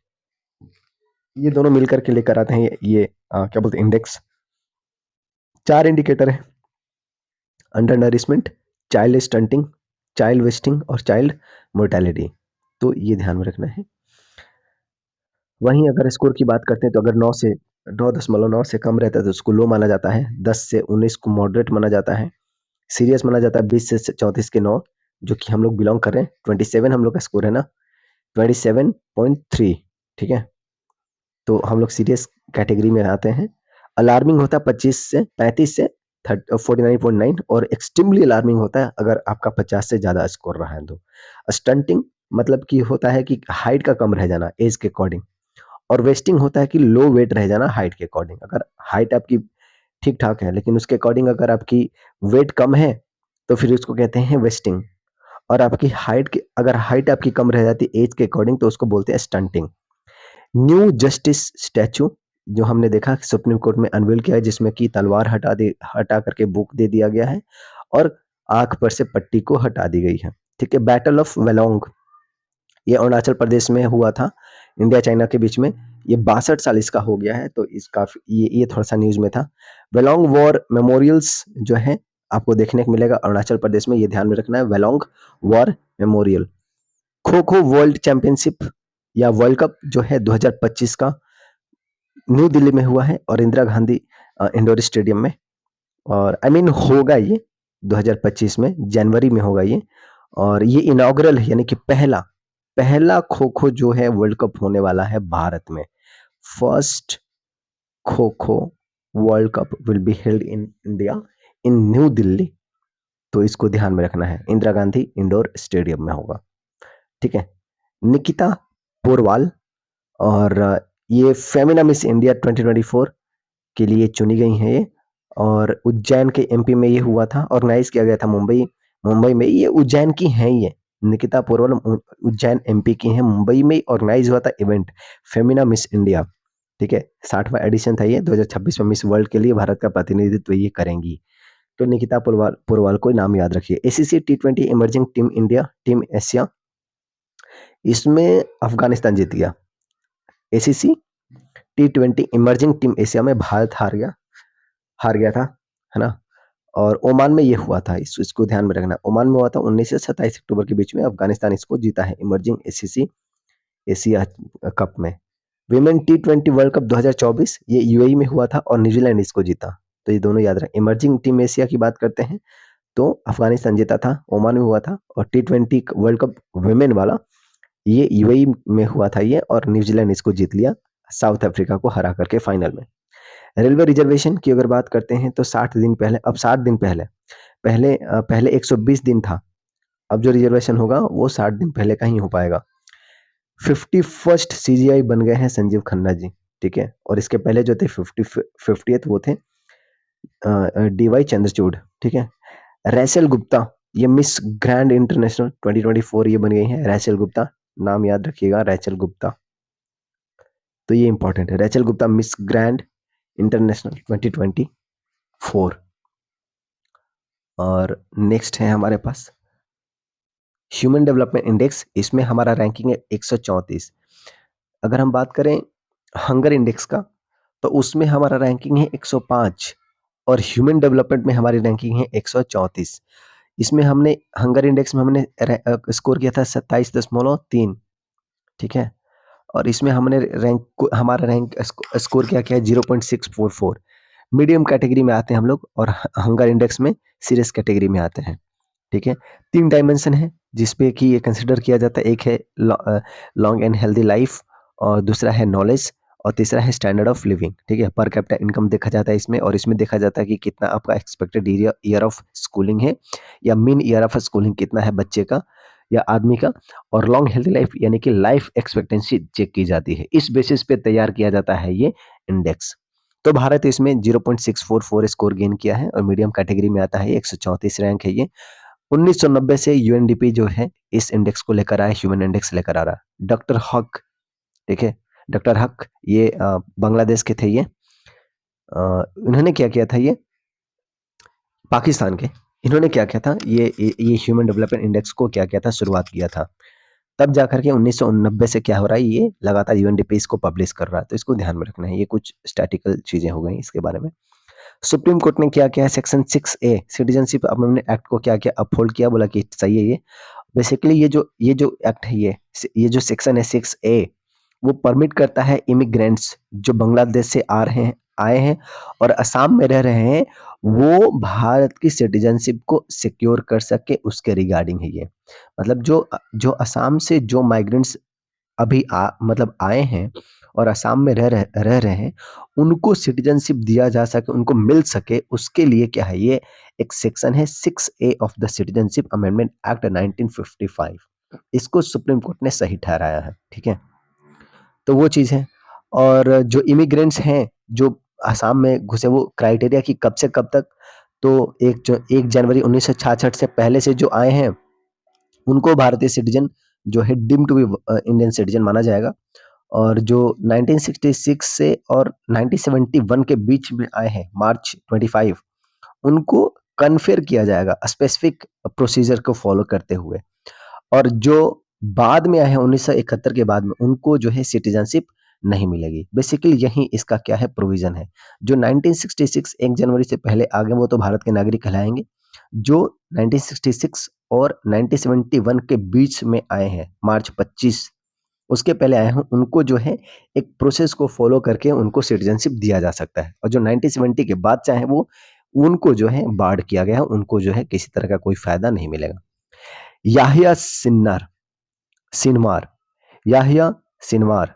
ये दोनों मिलकर के लेकर आते हैं ये क्या बोलते हैं, इंडेक्स। 4 इंडिकेटर है: under nourishment, child stunting, child wasting और चाइल्ड मोर्टेलिटी। तो ये ध्यान में रखना है। वहीं अगर स्कोर की बात करते हैं तो अगर 9.9 से कम रहता है तो उसको लो माना जाता है, 10 से 19 को मॉडरेट माना जाता है, सीरियस माना जाता है 20 से 34 के 9, जो कि हम लोग बिलोंग कर रहे हैं। 27 हम लोग का स्कोर है ना, 27.3। ठीक है, तो हम लोग सीरियस कैटेगरी में आते हैं। अलार्मिंग होता है 25 से 35 से 49.9, और एक्सट्रीमली अलार्मिंग होता है अगर आपका 50 से ज़्यादा स्कोर रहा है तो। स्टंटिंग मतलब कि होता है कि हाइट का कम रह जाना एज के अकॉर्डिंग, और वेस्टिंग होता है कि लो वेट रह जाना हाइट के अकॉर्डिंग। अगर हाइट आपकी ठीक ठाक है लेकिन उसके अकॉर्डिंग अगर आपकी वेट कम है तो फिर उसको कहते हैं वेस्टिंग, और आपकी अगर हाइट आपकी कम रह जाती है एज के अकॉर्डिंग तो उसको बोलते हैं स्टंटिंग। न्यू जस्टिस स्टैचू जो हमने देखा सुप्रीम कोर्ट में अनवील किया है, जिसमें कि तलवार हटा करके बुक दे दिया गया है, और आंख पर से पट्टी को हटा दी गई है। ठीक है, बैटल ऑफ वेलोंग, ये अरुणाचल प्रदेश में हुआ था इंडिया चाइना के बीच में। ये 62 साल इसका हो गया है, तो इसका ये थोड़ा सा न्यूज में था। वेलोंग वॉर मेमोरियल्स जो है आपको देखने को मिलेगा अरुणाचल प्रदेश में, ये ध्यान में रखना है, वेलोंग war memorial. Kho kho world championship या वर्ल्ड कप जो है 2025 का न्यू दिल्ली में हुआ है, और इंदिरा गांधी इंडोर स्टेडियम में, और होगा ये 2025 में जनवरी में होगा ये, और ये इनॉग्रल है, यानी कि पहला पहला खो खो जो है वर्ल्ड कप होने वाला है भारत में। First kho kho world cup will be held in India in new Delhi, तो इसको ध्यान में रखना है, इंदिरा गांधी इंडोर स्टेडियम में होगा। ठीक है, निकिता पोरवाल, और ये फेमिना मिस इंडिया 2024 के लिए चुनी गई हैं ये, और उज्जैन के एमपी में ये हुआ था, ऑर्गेनाइज किया गया था मुंबई मुंबई में। ये उज्जैन की हैं, ये निकिता पोरवल उज्जैन एमपी की हैं। मुंबई में ऑर्गेनाइज हुआ था इवेंट फेमिना मिस इंडिया। ठीक है, 60वां एडिशन था ये। 2026 में मिस वर्ल्ड के लिए भारत का प्रतिनिधित्व ये करेंगी। तो निकिता पोरवाल को नाम याद रखिए। ACC T20 emerging team India team Asia, इसमें अफगानिस्तान जीत गया। ACC T20 emerging team Asia में भारत हार गया था, है ना। और ओमान में ये हुआ था, इसको ध्यान में रखना। ओमान में हुआ था 19 से 27 अक्टूबर के बीच में, अफगानिस्तान इसको जीता है इमर्जिंग एसीसी एशिया कप में। विमेन T20 वर्ल्ड कप 2024 ये यूएई में हुआ था और न्यूजीलैंड इसको जीता। तो ये दोनों याद रखें। इमर्जिंग टीम एशिया की बात करते हैं तो अफगानिस्तान जीता था, ओमान में हुआ था, और टी20 वर्ल्ड कप वुमेन वाला ये यूएई में हुआ था ये, और न्यूजीलैंड इसको जीत लिया साउथ अफ्रीका को हरा करके फाइनल में। रेलवे रिजर्वेशन की अगर बात करते हैं तो 60 दिन पहले, अब 60 दिन पहले, पहले 120 दिन था, अब जो रिजर्वेशन होगा वो 60 दिन पहले का ही हो पाएगा। 51st सीजीआई बन गए हैं संजीव खन्ना जी, ठीक है, और इसके पहले जो थे 50th वो थे डीवाई चंद्रचूड़, ठीक है। रैचल गुप्ता, ये मिस ग्रैंड इंटरनेशनल 2024 ये बन गई हैं रैचल गुप्ता, नाम याद रखिएगा रैचल गुप्ता, तो ये इंपॉर्टेंट है, Rachel Gupta miss grand international 2024। और नेक्स्ट है हमारे पास ह्यूमन डेवलपमेंट इंडेक्स, इसमें हमारा रैंकिंग है 134। अगर हम बात करें हंगर इंडेक्स का तो उसमें हमारा रैंकिंग है 105, और ह्यूमन डेवलपमेंट में हमारी रैंकिंग है 134। इसमें हमने हंगर इंडेक्स में हमने स्कोर किया था 27.3, ठीक है, और इसमें हमने हमारा रैंक स्कोर क्या है 0.644। मीडियम कैटेगरी में आते हैं हम लोग, और हंगर इंडेक्स में सीरियस कैटेगरी में आते हैं, ठीक है। 3 डायमेंशन है जिसपे कि ये कंसिडर किया जाता है, एक है लॉन्ग एंड हेल्दी लाइफ, और दूसरा है नॉलेज, और तीसरा है स्टैंडर्ड ऑफ लिविंग, ठीक है। पर कैपिटा इनकम देखा जाता है इसमें, और इसमें देखा जाता है कि कितना आपका एक्सपेक्टेड ईयर ऑफ स्कूलिंग है, या मीन ईयर ऑफ स्कूलिंग कितना है बच्चे का या आदमी का, और लॉन्ग हेल्दी लाइफ यानी कि लाइफ एक्सपेक्टेंसी चेक की जाती है। इस बेसिस पे तैयार किया जाता है ये इंडेक्स। तो भारत इसमें 0.644 स्कोर गेन किया है, और मीडियम कैटेगरी में आता है, 134 रैंक है ये। 1990 से यूएनडीपी जो है इस इंडेक्स को लेकर आया, ह्यूमन इंडेक्स लेकर आ रहा है। डॉक्टर हक, ठीक है, डॉक्टर हक ये बांग्लादेश के थे, ये इन्होंने क्या किया था, ये पाकिस्तान के, इन्होंने क्या किया था, ये ह्यूमन डेवलपमेंट इंडेक्स को क्या किया था, शुरुआत किया था। तब जाकर के 1990 से क्या हो रहा है, ये लगातार यूएनडीपी इसको पब्लिश कर रहा है, तो इसको ध्यान में रखना है। ये कुछ स्टैटिकल चीजें हो गई इसके बारे में। सुप्रीम कोर्ट ने क्या किया है, section 6A citizenship amendment act को क्या किया, अपहोल्ड किया, बोला कि सही है ये। बेसिकली ये जो एक्ट है, ये जो सेक्शन है 6A, वो परमिट करता है इमिग्रेंट्स जो बांग्लादेश से आए हैं और असम में रह रहे हैं, वो भारत की सिटीजनशिप को सिक्योर कर सके, उसके रिगार्डिंग है ये। मतलब जो जो असम से जो माइग्रेंट्स अभी मतलब आए हैं और असम में रह रहे हैं, उनको सिटीजनशिप दिया जा सके, उनको मिल सके, उसके लिए क्या है, ये एक सेक्शन है 6A of the citizenship amendment act 1955। इसको सुप्रीम कोर्ट ने सही ठहराया है, ठीक है। तो वो चीज़ है। और जो इमिग्रेंट्स हैं जो असम में घुसे, वो क्राइटेरिया कि कब से कब तक, तो 1 जनवरी 1966 से पहले से जो आए हैं, उनको भारतीय सिटीजन जो है deem to be Indian citizen माना जाएगा। और जो 1966 से और 1971 के बीच में आए हैं, मार्च 25, उनको कन्फेयर किया जाएगा स्पेसिफिक प्रोसीजर को फॉलो करते हुए। और जो बाद में आए हैं 1971 के बाद में, उनको जो है सिटीजनशिप नहीं मिलेगी। बेसिकली यही इसका क्या है, प्रोविजन है। जो 1966 1 जनवरी से पहले आ गए, वो तो भारत के नागरिक कहलाएंगे। जो 1966 और 1971 के बीच में आए हैं, मार्च 25 उसके पहले आए हैं, उनको जो है एक प्रोसेस को फॉलो करके उनको सिटीजनशिप दिया जा सकता है। और जो 1970 के बाद चाहे वो, उनको जो है बार्ड किया गया है, उनको जो है किसी तरह का कोई फायदा नहीं मिलेगा। याहिया सिनवार, याहिया सिनवार,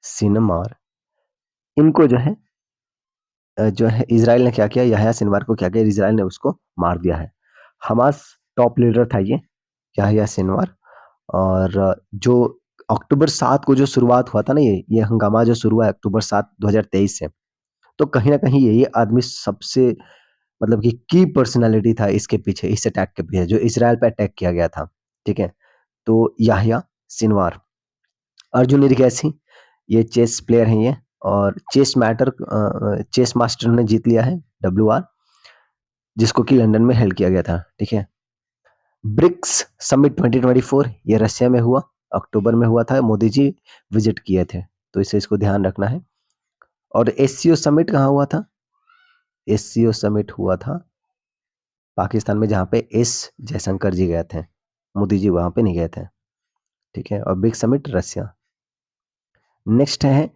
सिनमार, इनको जो है इजराइल ने क्या किया, याहिया सिनवार को क्या किया, इजराइल ने उसको मार दिया है। हमास टॉप लीडर था ये याहिया सिनवार। और जो अक्टूबर 7 को जो शुरुआत हुआ था ना, ये हंगामा जो शुरू हुआ अक्टूबर 7 2023 से, तो कहीं ना कहीं ये आदमी सबसे मतलब कि की पर्सनालिटी था इसके पीछे, इस अटैक के पीछे जो इसराइल पे अटैक किया गया था, ठीक है। तो याहिया सिनवार। अर्जुन निरगैसी, ये चेस प्लेयर हैं ये, और चेस मास्टर ने जीत लिया है WR, जिसको कि लंदन में हेल्ड किया गया था, ठीक है। ब्रिक्स समिट 2024 ये रशिया में हुआ, अक्टूबर में हुआ था, मोदी जी विजिट किए थे, तो इसे इसको ध्यान रखना है। और एससीओ समिट कहाँ हुआ था, एससीओ समिट हुआ था पाकिस्तान में, जहाँ पे एस जयशंकर जी गए थे, मोदी जी वहां पे नहीं गए थे, ठीक है। और ब्रिक्स समिट रशिया। नेक्स्ट है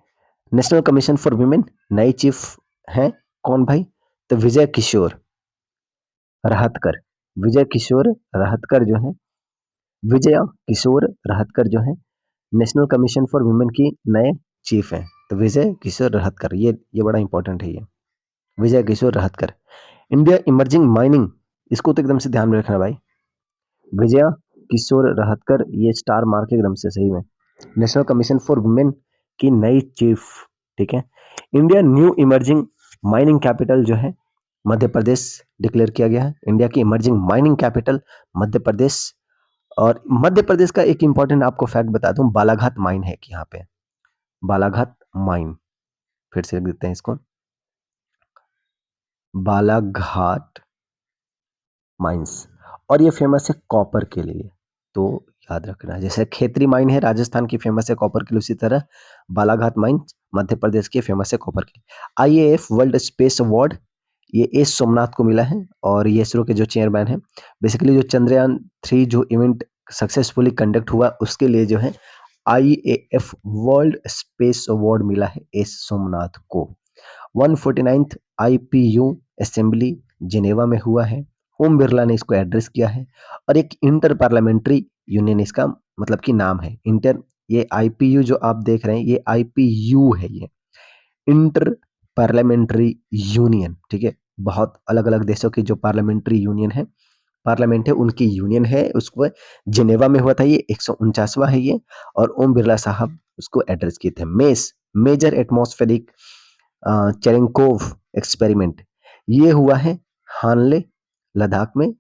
नेशनल कमीशन फॉर वुमेन, नई चीफ हैं कौन भाई? तो विजय किशोर राहतकर। विजय किशोर राहतकर जो है, विजय किशोर राहतकर जो है नेशनल कमीशन फॉर वुमेन की नए चीफ हैं। तो विजय किशोर राहतकर, ये बड़ा इंपॉर्टेंट है ये। विजय किशोर राहतकर। इंडिया इमर्जिंग माइनिंग, इसको तो एकदम से ध्यान में रखना भाई। विजय किशोर राहतकर, ये स्टार मार्क एकदम से सही में। नेशनल कमीशन फॉर वुमेन की नई चीफ, ठीक है। India new emerging mining capital जो है मध्य प्रदेश डिक्लेयर किया गया है। इंडिया की emerging mining capital Madhya Pradesh. और मध्य प्रदेश का एक इंपॉर्टेंट आपको फैक्ट बता दूं, बालाघाट माइन है कि यहाँ पे, बालाघाट माइन, फिर से लिख देते हैं इसको, बालाघाट माइंस। और ये फेमस है कॉपर के लिए, तो याद रखना है। जैसे खेतरी माइन है राजस्थान की, फेमस है कॉपर के लिए, उसी तरह बालाघाट माइन मध्य प्रदेश की फेमस है कॉपर के लिए। आईएएफ वर्ल्ड स्पेस अवार्ड ये एस सोमनाथ को मिला है, और ये इसरो के जो चेयरमैन है। बेसिकली जो चंद्रयान 3 जो इवेंट सक्सेसफुली कंडक्ट हुआ उसके लिए जो है आईएएफ वर्ल्ड स्पेस अवार्ड मिला है एस सोमनाथ को। 149th आईपीयू असेंबली जिनेवा में हुआ है। ओम बिरला ने इसको एड्रेस किया है। और एक इंटर पार्लियामेंट्री यूनियन इसका मतलब कि नाम है। इंटर, ये आईपीयू जो आप देख रहे हैं ये आईपीयू है, ये इंटर पार्लियामेंट्री यूनियन, ठीक है। बहुत अलग अलग देशों की जो पार्लियामेंट्री यूनियन है, पार्लियामेंट है, उनकी यूनियन है, उसको जिनेवा में हुआ था। ये 149वां है ये। और ओम बिरला साहब उसको एड्रेस किए थे। मेस, मेजर एटमॉस्फेरिक चेरेंकोव एक्सपेरिमेंट, ये हुआ है हानले लद्दाख में।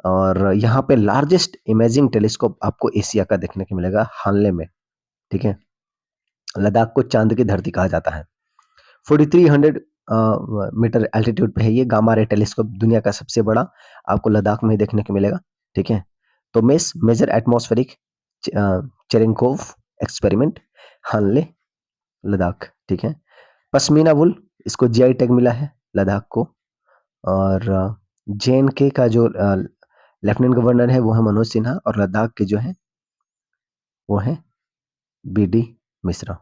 और यहाँ पे लार्जेस्ट इमेजिंग टेलीस्कोप आपको एशिया का देखने को मिलेगा हानले में, ठीक है। लद्दाख को चांद की धरती कहा जाता है। 4300 मीटर एल्टीट्यूड पे है ये। गामा रे टेलीस्कोप दुनिया का सबसे बड़ा आपको लद्दाख में देखने को मिलेगा, ठीक है। तो मेस, मेजर एटमॉस्फेरिक चेरेंकोव एक्सपेरिमेंट, हानले लद्दाख, ठीक है। पश्मीना वुल, इसको जीआई टैग मिला है लद्दाख को। और जेएनके का जो लेफ्टिनेंट गवर्नर है वो है मनोज सिन्हा, और लद्दाख के जो है वो है बीडी मिश्रा।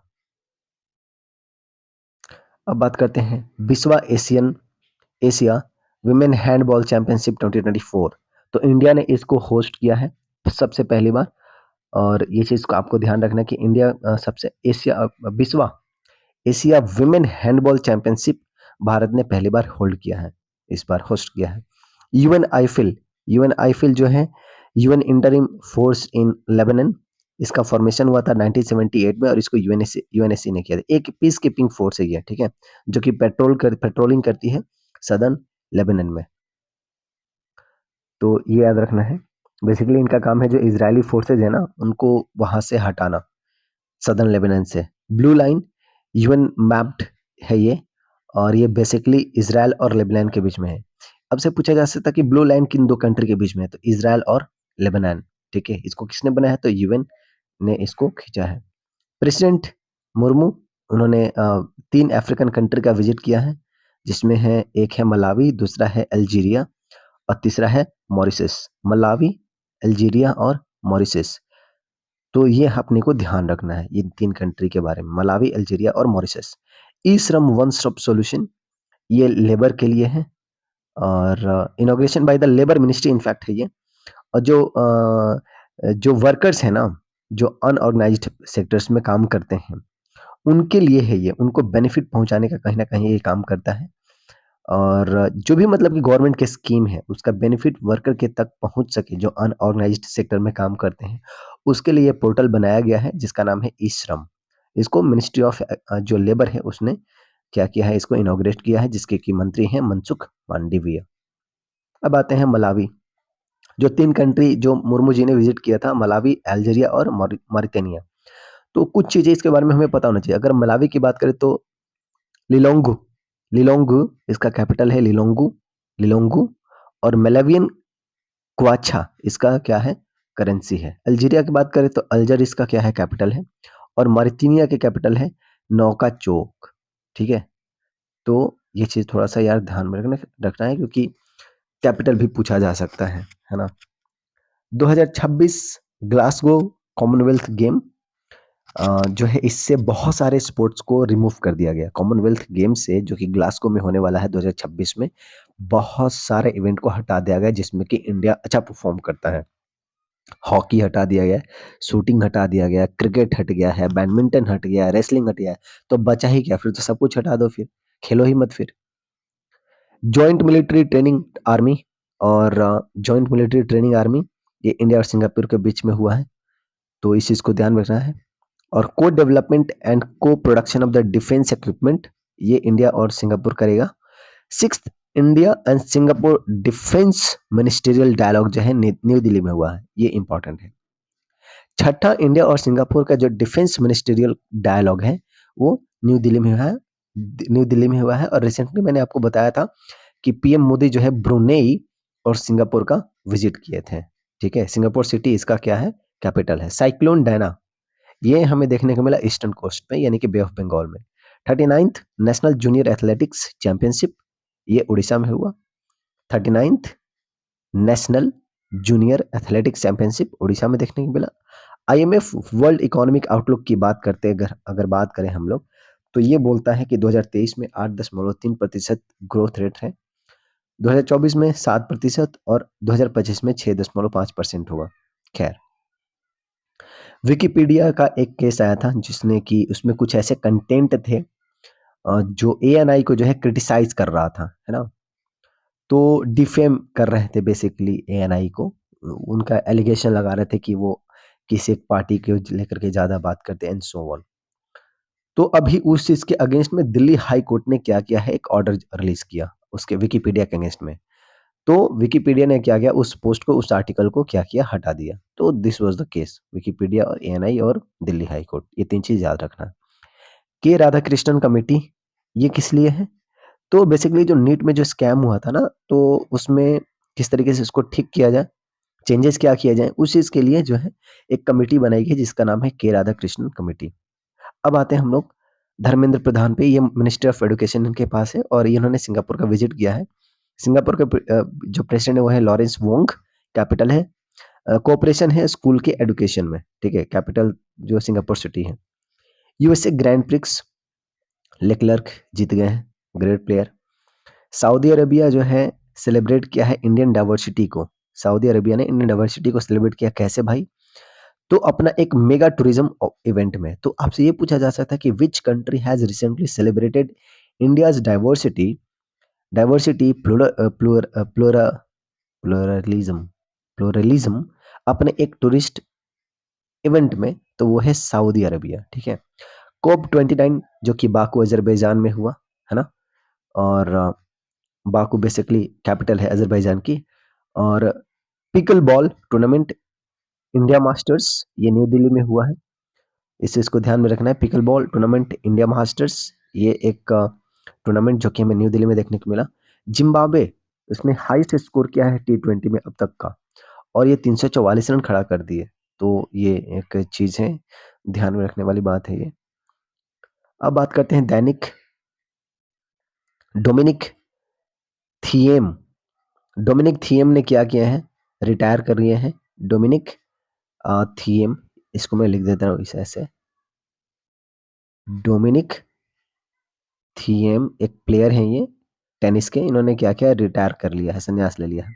अब बात करते हैं Biswa Asia women handball championship 2024। तो इंडिया ने इसको होस्ट किया है सबसे पहली बार। और ये चीज को आपको ध्यान रखना है कि इंडिया सबसे Biswa Asia women handball championship Bharat ने पहली बार होल्ड किया है, इस बार होस्ट किया है। यूएन आईफिल, यूएन आईफिल जो है UN interim force in Lebanon, इसका फॉर्मेशन हुआ था 1978 में, और इसको यूएनएससी ने किया था। एक पीस कीपिंग फोर्स है ये, ठीक है, जो कि पेट्रोलिंग करती है सदर्न लेबनान में। तो ये याद रखना है। बेसिकली इनका काम है जो इजरायली फोर्सेज है ना उनको वहां से हटाना, सदर्न लेबनान से। ब्लू लाइन यूएन मैप्ड है ये, और ये बेसिकली इसराइल और लेबनान के बीच में है। अब से पूछा जा सकता है कि ब्लू लाइन किन दो कंट्री के बीच में है, तो इसराइल और लेबनान, ठीक है। इसको किसने बनाया है, तो यूएन ने इसको खींचा है। प्रेसिडेंट मुर्मू, उन्होंने 3 अफ्रीकन कंट्री का विजिट किया है, जिसमें है एक है मलावी, दूसरा है अल्जीरिया, और तीसरा है मॉरिशस। मलावी, अल्जीरिया और मॉरिशस। तो ये अपने को ध्यान रखना है ये 3 कंट्री के बारे में, मलावी, अल्जीरिया और मॉरिशस। ई श्रम वन स्टॉप सॉल्यूशन, ये लेबर के लिए है, और inauguration by the labour ministry in fact है ये। और जो वर्कर्स है ना, जो अनऑर्गेनाइज्ड सेक्टर्स में काम करते हैं उनके लिए है ये, उनको बेनिफिट पहुंचाने का कहीं ना कहीं ये काम करता है। और जो भी मतलब कि गवर्नमेंट की स्कीम है उसका बेनिफिट वर्कर के तक पहुंच सके, जो अनऑर्गेनाइज्ड सेक्टर में काम करते हैं, उसके लिए ये पोर्टल बनाया गया है जिसका नाम है ई श्रम। इसको मिनिस्ट्री ऑफ जो लेबर है उसने क्या किया है, इसको इनॉग्रेट किया है, जिसके की मंत्री हैं मनसुख मांडविया। अब आते हैं मलावी। जो 3 कंट्री जो मुर्मू जी ने विजिट किया था, मलावी, अल्जीरिया और मॉरिटेनिया। तो कुछ चीजें इसके बारे में हमें पता होना चाहिए। अगर मलावी की बात करें तो लिलोंगू, लिलोंगू इसका कैपिटल है, लिलोंगू, लिलोंगू। और मेलावियन क्वाचा इसका क्या है, करेंसी है। अल्जीरिया की बात करें तो अल्जर इसका क्या है, कैपिटल है। और मॉरिटेनिया की कैपिटल है नौका चोक, ठीक है। तो ये चीज थोड़ा सा यार ध्यान में रखना है, क्योंकि कैपिटल भी पूछा जा सकता है ना। 2026 ग्लासगो कॉमनवेल्थ गेम, जो है इससे बहुत सारे स्पोर्ट्स को रिमूव कर दिया गया। कॉमनवेल्थ गेम्स से जो कि ग्लासगो में होने वाला है 2026 में, बहुत सारे इवेंट को हटा दिया गया जिसमें कि इंडिया अच्छा परफ़ॉर्म करता है। हॉकी हटा दिया गया है, शूटिंग हटा दिया गया है, क्रिकेट हट गया है, बैडमिंटन हट गया है, रेसलिंग हट गया है, तो बचा ही क्या? फिर तो सब कुछ हटा दो फिर, खेलो ही मत फिर। जॉइंट मिलिट्री ट्रेनिंग आर्मी और जॉइंट मिलिट्री ट्रेनिंग आर्मी ये इंडिया और सिंगापुर के बीच में हुआ है, तो इस चीज़ को ध्यान में रखना है। और co development and co production of the defence equipment ये इंडिया और सिंगापुर करेगा। Sixth India and Singapore defence ministerial dialogue जो है न्यू दिल्ली में हुआ है, ये इंपॉर्टेंट है। छठा इंडिया और सिंगापुर का जो डिफेंस मिनिस्ट्रियल डायलॉग है वो न्यू दिल्ली में है, न्यू दिल्ली में हुआ है। और रिसेंटली मैंने आपको बताया था कि पीएम मोदी जो है ब्रुनेई और सिंगापुर का विजिट किए थे। ठीक है, सिंगापुर सिटी इसका क्या है? कैपिटल है। साइक्लोन डायना ये हमें देखने को मिला ईस्टर्न कोस्ट में यानी कि बे ऑफ बंगाल में। 39th national junior athletics championship ये उड़ीसा में हुआ। 39th national junior athletics championship Orissa में देखने को मिला। आईएमएफ वर्ल्ड इकोनॉमिक आउटलुक की बात करते अगर अगर बात करें हम लोग, तो ये बोलता है कि 2023 में 8.3% ग्रोथ रेट है, 2024 में 7% और 2025 में 6.5% होगा। खैर, विकिपीडिया का एक केस आया था जिसने कि उसमें कुछ ऐसे कंटेंट थे जो एएनआई को जो है क्रिटिसाइज कर रहा था, है ना? तो डिफेम कर रहे थे बेसिकली एएनआई को। उनका एलिगेशन लगा रहे थे कि वो किसी एक पार्टी को लेकर के ज़्यादा बात करते हैं एंड सो ऑन। तो अभी उस चीज़ के अगेंस्ट में दिल्ली हाई कोर्ट ने क्या किया है, एक ऑर्डर रिलीज़ किया उसके विकिपीडिया के अगेंस्ट में। तो विकिपीडिया ने क्या किया, उस पोस्ट को, उस आर्टिकल को क्या किया, हटा दिया। तो this was the case, Wikipedia और एएनआई और दिल्ली हाई कोर्ट, ये 3 चीज़ याद रखना। के राधाकृष्णन कमेटी, ये किस लिए है? तो बेसिकली जो नीट में जो स्कैम हुआ था ना, तो उसमें किस तरीके से इसको ठीक किया जाए, चेंजेस क्या किया जाए, उस चीज़ के लिए जो है एक कमेटी बनाई गई जिसका नाम है के राधाकृष्णन कमेटी। अब आते हैं हम लोग धर्मेंद्र प्रधान पे, ये मिनिस्टर ऑफ एजुकेशन इनके पास है और इन्होंने सिंगापुर का विजिट किया है। सिंगापुर के जो प्रेसिडेंट है वो है लॉरेंस वोंग, कैपिटल है कोऑपरेशन है स्कूल के एजुकेशन में, ठीक है? कैपिटल जो सिंगापुर सिटी है। यूएसए ग्रैंड प्रिक्स लेक्लर्क जीत गए हैं, ग्रेट प्लेयर। सऊदी अरेबिया जो है सेलिब्रेट किया है इंडियन डाइवर्सिटी को। सऊदी अरेबिया ने इंडियन डाइवर्सिटी को सेलिब्रेट किया कैसे भाई? तो अपना एक मेगा टूरिज्म इवेंट में। तो आपसे ये पूछा जा सकता है कि which country has recently celebrated India's diversity diversity pluralism pluralism अपने एक टूरिस्ट इवेंट में, तो वो है सऊदी अरबिया, ठीक है? कोप 29 जो कि बाकू अजरबैजान में हुआ, है ना? और बाकू बेसिकली कैपिटल है अजरबैजान की। और pickle ball tournament India masters ये न्यू दिल्ली में हुआ है, इस चीज़ को ध्यान में रखना है। Pickle ball tournament India masters ये एक टूर्नामेंट जो कि हमें न्यू दिल्ली में देखने को मिला। जिम्बाब्वे इसने हाईएस्ट स्कोर किया है टी20 में अब तक का और ये 344 रन खड़ा कर दिए, तो ये एक चीज़ है, ध्यान में रखने वाली बात है ये। अब बात करते हैं दैनिक डोमिनिक थिएम। डोमिनिक थिएम ने क्या किया है, रिटायर कर लिए हैं डोमिनिक थिएम। इसको मैं लिख देता हूँ इस ऐसे, डोमिनिक थिएम एक प्लेयर हैं ये टेनिस के, इन्होंने क्या किया, रिटायर कर लिया है, संन्यास ले लिया है।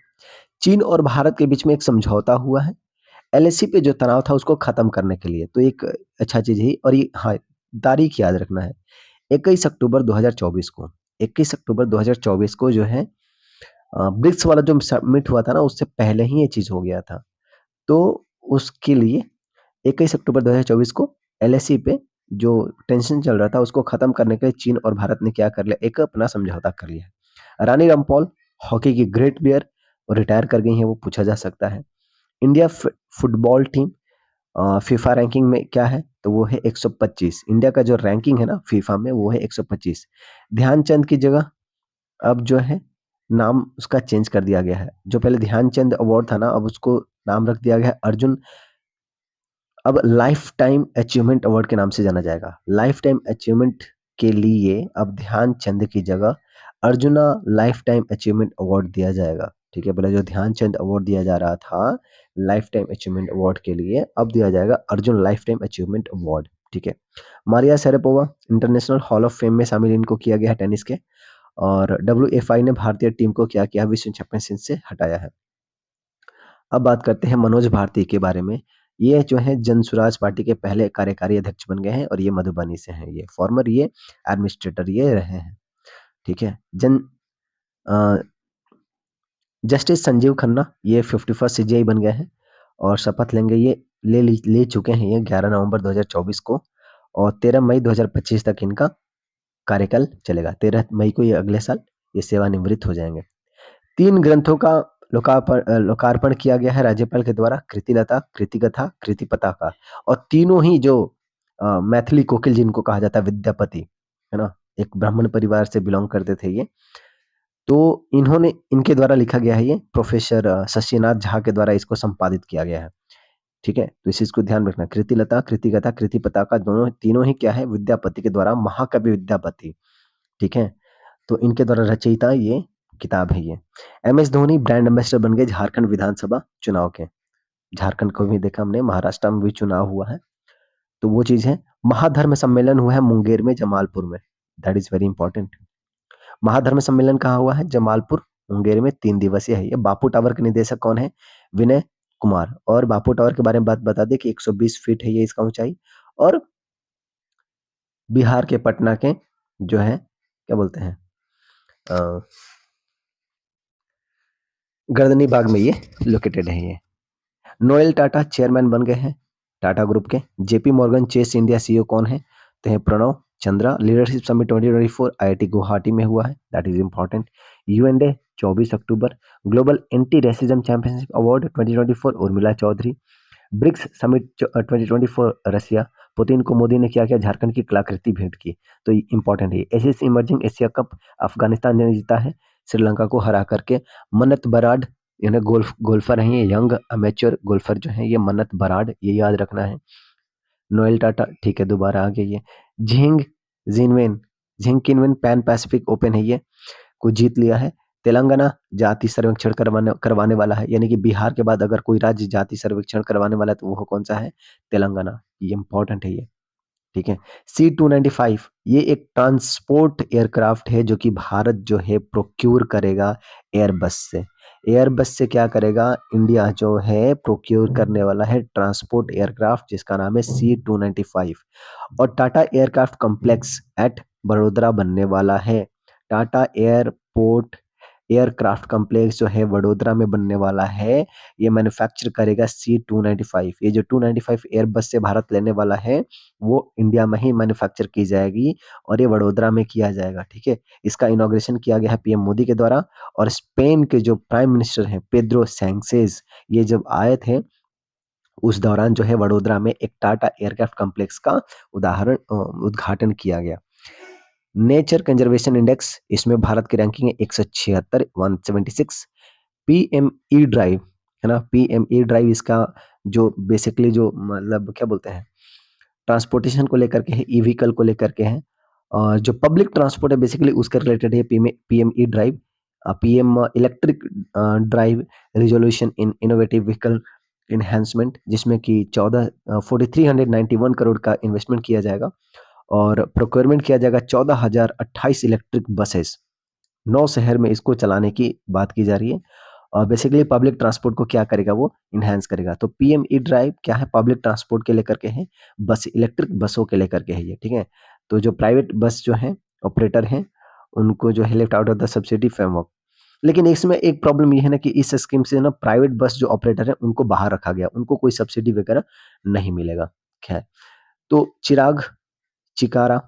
चीन और भारत के बीच में एक समझौता हुआ है एलएसी पे जो तनाव था उसको खत्म करने के लिए, तो एक अच्छा चीज है। और ये हाँ, तारीख याद रखना है 21 अक्टूबर 2024 को, 21 अक्टूबर 2024 को जो है ब्रिक्स वाला जो सबमिट हुआ था ना, उससे पहले ही ये चीज हो गया था। तो उसके लिए 21 अक्टूबर 2024 को एलएसी पे जो टेंशन चल रहा था उसको खत्म करने के लिए चीन और भारत ने क्या कर लिया, एक अपना समझौता कर लिया। रानी रामपाल हॉकी की ग्रेट प्लेयर और रिटायर कर गई हैं, वो पूछा जा सकता है। India football team FIFA ranking में क्या है, तो वो है 125। इंडिया का जो रैंकिंग है ना फीफा में वो है 125। ध्यानचंद की जगह अब जो है नाम उसका चेंज कर दिया गया है, जो पहले ध्यानचंद अवार्ड था ना अब उसको नाम रख दिया गया है अर्जुन, अब लाइफ टाइम अचीवमेंट अवार्ड के नाम से जाना जाएगा। लाइफ टाइम अचीवमेंट के लिए अब ध्यानचंद की जगह arjuna life time achievement award दिया जाएगा, ठीक है? पहले जो ध्यानचंद अवार्ड दिया जा रहा था लाइफ टाइम अचीवमेंट अवार्ड के लिए, अब दिया जाएगा Arjun life time achievement award. ठीक है। Maria Sharapova international hall of fame में शामिल इनको किया गया है टेनिस के। और WFI ने भारतीय टीम को क्या किया, विश्व चैंपियनशिप से हटाया है। अब बात करते हैं मनोज भारती के बारे में। ये जो है जनसुराज पार्टी के पहले कार्यकारी अध्यक्ष बन गए हैं और ये मधुबनी से हैं। ये फॉर्मर ये एडमिनिस्ट्रेटर ये रहे हैं। ठीक है। जस्टिस संजीव खन्ना ये 51st CJI बन गए हैं और शपथ लेंगे ये ले चुके हैं ये 11 नवंबर 2024 को। और 13 मई 2025 तक इनका कार्यकाल चलेगा। 13 मई को ये अगले साल ये सेवानिवृत्त हो जाएंगे। 3 ग्रंथों का लोकार्पण किया गया है राज्यपाल के द्वारा, कृतिलता, कृतिकथा, कृतिपताका। और तीनों ही जो मैथिली कोकिल जिनको कहा जाता है विद्यापति, है ना, एक ब्राह्मण परिवार से बिलोंग करते थे ये। तो इन्होंने इनके द्वारा लिखा गया है ये, प्रोफेसर शशिनाथ झा के द्वारा इसको संपादित किया गया है। ठीक है, तो इस चीज को ध्यान रखना। कृतिलता, कृतिकथा, कृतिपताका दोनों तीनों ही क्या है, विद्यापति के द्वारा, महाकवि विद्यापति। ठीक है, तो इनके द्वारा रचयिता ये किताब है ये। MS धोनी ब्रांड एम्बेसडर बन गए झारखंड विधानसभा चुनाव के। झारखंड को भी देखा हमने, महाराष्ट्र में भी चुनाव हुआ है, तो वो चीज है। महाधर्म सम्मेलन हुआ है मुंगेर में, जमालपुर में। That is very important. महाधर्म सम्मेलन कहाँ हुआ है, जमालपुर मुंगेर में, 3 दिवसीय है ये। बापू टावर के निदेशक कौन है, विनय कुमार। और बापू टावर के बारे में बात बता दें कि 120 फीट है ये इसका ऊंचाई। और बिहार के पटना के जो है क्या बोलते हैं, गर्दनी बाग में ये लोकेटेड है ये। नोएल टाटा चेयरमैन बन गए हैं टाटा ग्रुप के। JP Morgan Chase India CEO कौन है, तो है Pranav Chandra. Leadership summit 2024 IIT Guwahati में हुआ है, that is important. UNA 24 October. Global anti racism championship award 2024 Urmila Chaudhary. BRICS summit 2024 Russia. Putin को मोदी ने क्या किया, झारखंड की कलाकृति भेंट की, तो इंपॉर्टेंट है। SS emerging Asia cup Afghanistan ने जीता है श्रीलंका को हरा करके। मन्नत बराड इन्हें गोल्फर हैं ये, यंग अमेच्योर गोल्फर जो है ये मन्नत बराड, ये याद रखना है। नोएल टाटा, ठीक है, दोबारा आ गई ये। झिंग जिनवेन झिंग किनवेन पैन पैसिफिक ओपन है ये, को जीत लिया है। तेलंगाना जाति सर्वेक्षण करवाने वाला है, यानी कि बिहार के बाद अगर कोई राज्य जाति सर्वेक्षण करवाने वाला है तो वो कौन सा है, तेलंगाना। ये इंपॉर्टेंट है ये। ठीक है। C-295 ये एक ट्रांसपोर्ट एयरक्राफ्ट है जो कि भारत जो है प्रोक्योर करेगा एयरबस से। एयरबस से क्या करेगा, इंडिया जो है प्रोक्योर करने वाला है ट्रांसपोर्ट एयरक्राफ्ट जिसका नाम है C-295। और Tata aircraft complex at Vadodara बनने वाला है। टाटा एयरपोर्ट एयरक्राफ्ट कॉम्प्लेक्स जो है वडोदरा में बनने वाला है। ये मैन्युफैक्चर करेगा C-295। ये जो 295 एयरबस से भारत लेने वाला है वो इंडिया में ही मैन्युफैक्चर की जाएगी और ये वडोदरा में किया जाएगा। ठीक है, इसका इनॉग्रेशन किया गया है PM मोदी के द्वारा। और स्पेन के जो प्राइम मिनिस्टर हैं पेड्रो सैंचेज, ये जब आए थे उस दौरान जो है वडोदरा में एक टाटा एयरक्राफ्ट कॉम्प्लेक्स का उद्घाटन किया गया। नेचर कंजर्वेशन इंडेक्स, इसमें भारत की रैंकिंग है 176, 176। PME ड्राइव है ना, PME ड्राइव इसका जो बेसिकली जो मतलब क्या बोलते हैं, ट्रांसपोर्टेशन को लेकर के है, ई व्हीकल को लेकर के है। और जो पब्लिक ट्रांसपोर्ट है बेसिकली उसके रिलेटेड है PME drive. PM electric drive resolution in innovative vehicle enhancement, जिसमें कि 4391 करोड़ का इन्वेस्टमेंट किया जाएगा। और प्रोक्योरमेंट किया जाएगा 14,028 इलेक्ट्रिक बसेस। 9 शहर में इसको चलाने की बात की जा रही है। और बेसिकली पब्लिक ट्रांसपोर्ट को क्या करेगा, वो इन्हांस करेगा। तो PME ड्राइव क्या है, पब्लिक ट्रांसपोर्ट के लेकर के है, बस इलेक्ट्रिक बसों के लेकर के है ये। ठीक है, तो जो प्राइवेट बस जो है ऑपरेटर हैं उनको जो है left out of the subsidy framework. लेकिन इसमें एक प्रॉब्लम ये है ना कि इस स्कीम से ना प्राइवेट बस जो ऑपरेटर है उनको बाहर रखा गया, उनको कोई सब्सिडी वगैरह नहीं मिलेगा। खैर, तो चिराग चिकारा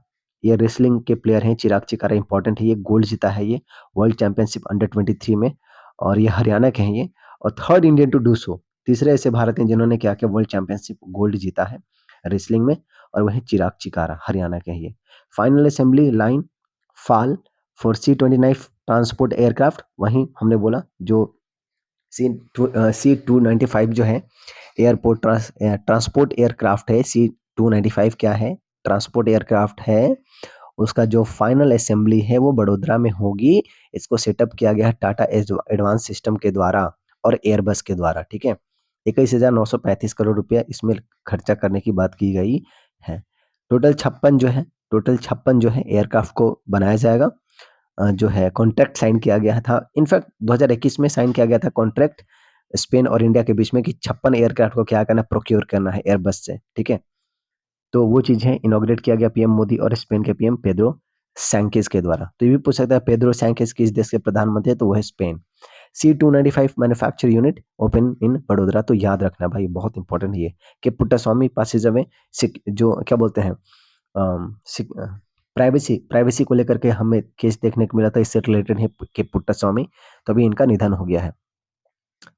ये रेसलिंग के प्लेयर हैं। चिराग चिकारा इंपॉर्टेंट है, ये गोल्ड जीता है ये वर्ल्ड चैंपियनशिप अंडर 23 में। और ये हरियाणा के हैं ये, और third Indian to do so, तीसरे ऐसे भारत हैं जिन्होंने क्या किया, वर्ल्ड चैंपियनशिप गोल्ड जीता है रेसलिंग में। और वह चिराग चिकारा हरियाणा के हैं ये। Final assembly line fall for C-29 transport aircraft, वहीं हमने बोला जो C-295 जो है एयरपोर्ट ट्रांसपोर्ट एयरक्राफ्ट है। C-295 क्या है, ट्रांसपोर्ट एयरक्राफ्ट है। उसका जो फाइनल असेंबली है वो बड़ोदरा में होगी। इसको सेटअप किया गया है टाटा एडवांस सिस्टम के द्वारा और एयरबस के द्वारा। ठीक है, 21,935 करोड़ रुपया इसमें खर्चा करने की बात की गई है। टोटल 56 जो है एयरक्राफ्ट को बनाया जाएगा। जो है कॉन्ट्रैक्ट साइन किया गया था। इनफैक्ट 2021 में साइन किया गया था कॉन्ट्रैक्ट स्पेन और इंडिया के बीच में कि 56 एयरक्राफ्ट को क्या करना है, प्रोक्योर करना है एयरबस से, ठीक है? तो वो चीज़ है, इनॉग्रेट किया गया पीएम मोदी और स्पेन के पीएम पेड्रो सैंचेज़ के द्वारा। तो ये भी पूछ सकता है पेड्रो सैंचेज़ किस देश के प्रधानमंत्री हैं, तो वो है Spain. C-295 manufacture unit open in Vadodara. तो याद रखना भाई, बहुत इंपॉर्टेंट ये कि पुट्टास्वामी पासेज अवे जो क्या बोलते हैं, प्राइवेसी को लेकर के हमें केस देखने को मिला था, इससे रिलेटेड है कि पुट्टास्वामी, तो अभी इनका निधन हो गया है।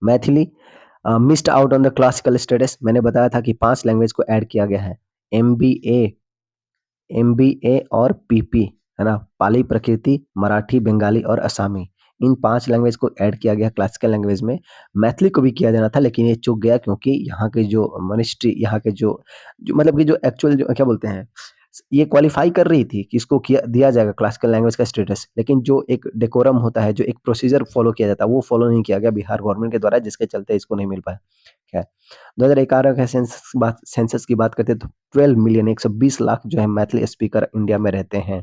Maithili missed out on the classical status. मैंने बताया था कि 5 लैंग्वेज को ऐड किया गया है, एमबीए एमबीए और पीपी, है ना? पाली प्रकृति, मराठी, बंगाली और असमी, इन 5 लैंग्वेज को ऐड किया गया क्लासिकल लैंग्वेज में। मैथिली को भी किया जाना था, लेकिन ये चूक गया क्योंकि यहाँ के जो मिनिस्ट्री, यहाँ के जो मतलब कि जो एक्चुअल जो क्या बोलते हैं, ये क्वालिफाई कर रही थी कि इसको किया दिया जाएगा क्लासिकल लैंग्वेज का स्टेटस, लेकिन जो एक डेकोरम होता है, जो एक प्रोसीजर फॉलो किया जाता है, वो फॉलो नहीं किया गया बिहार गवर्नमेंट के द्वारा, जिसके चलते इसको नहीं मिल पाया। खैर, 2011 का सेंसस की बात करते हैं तो 12 मिलियन 120 लाख जो है मैथिली स्पीकर इंडिया में रहते हैं,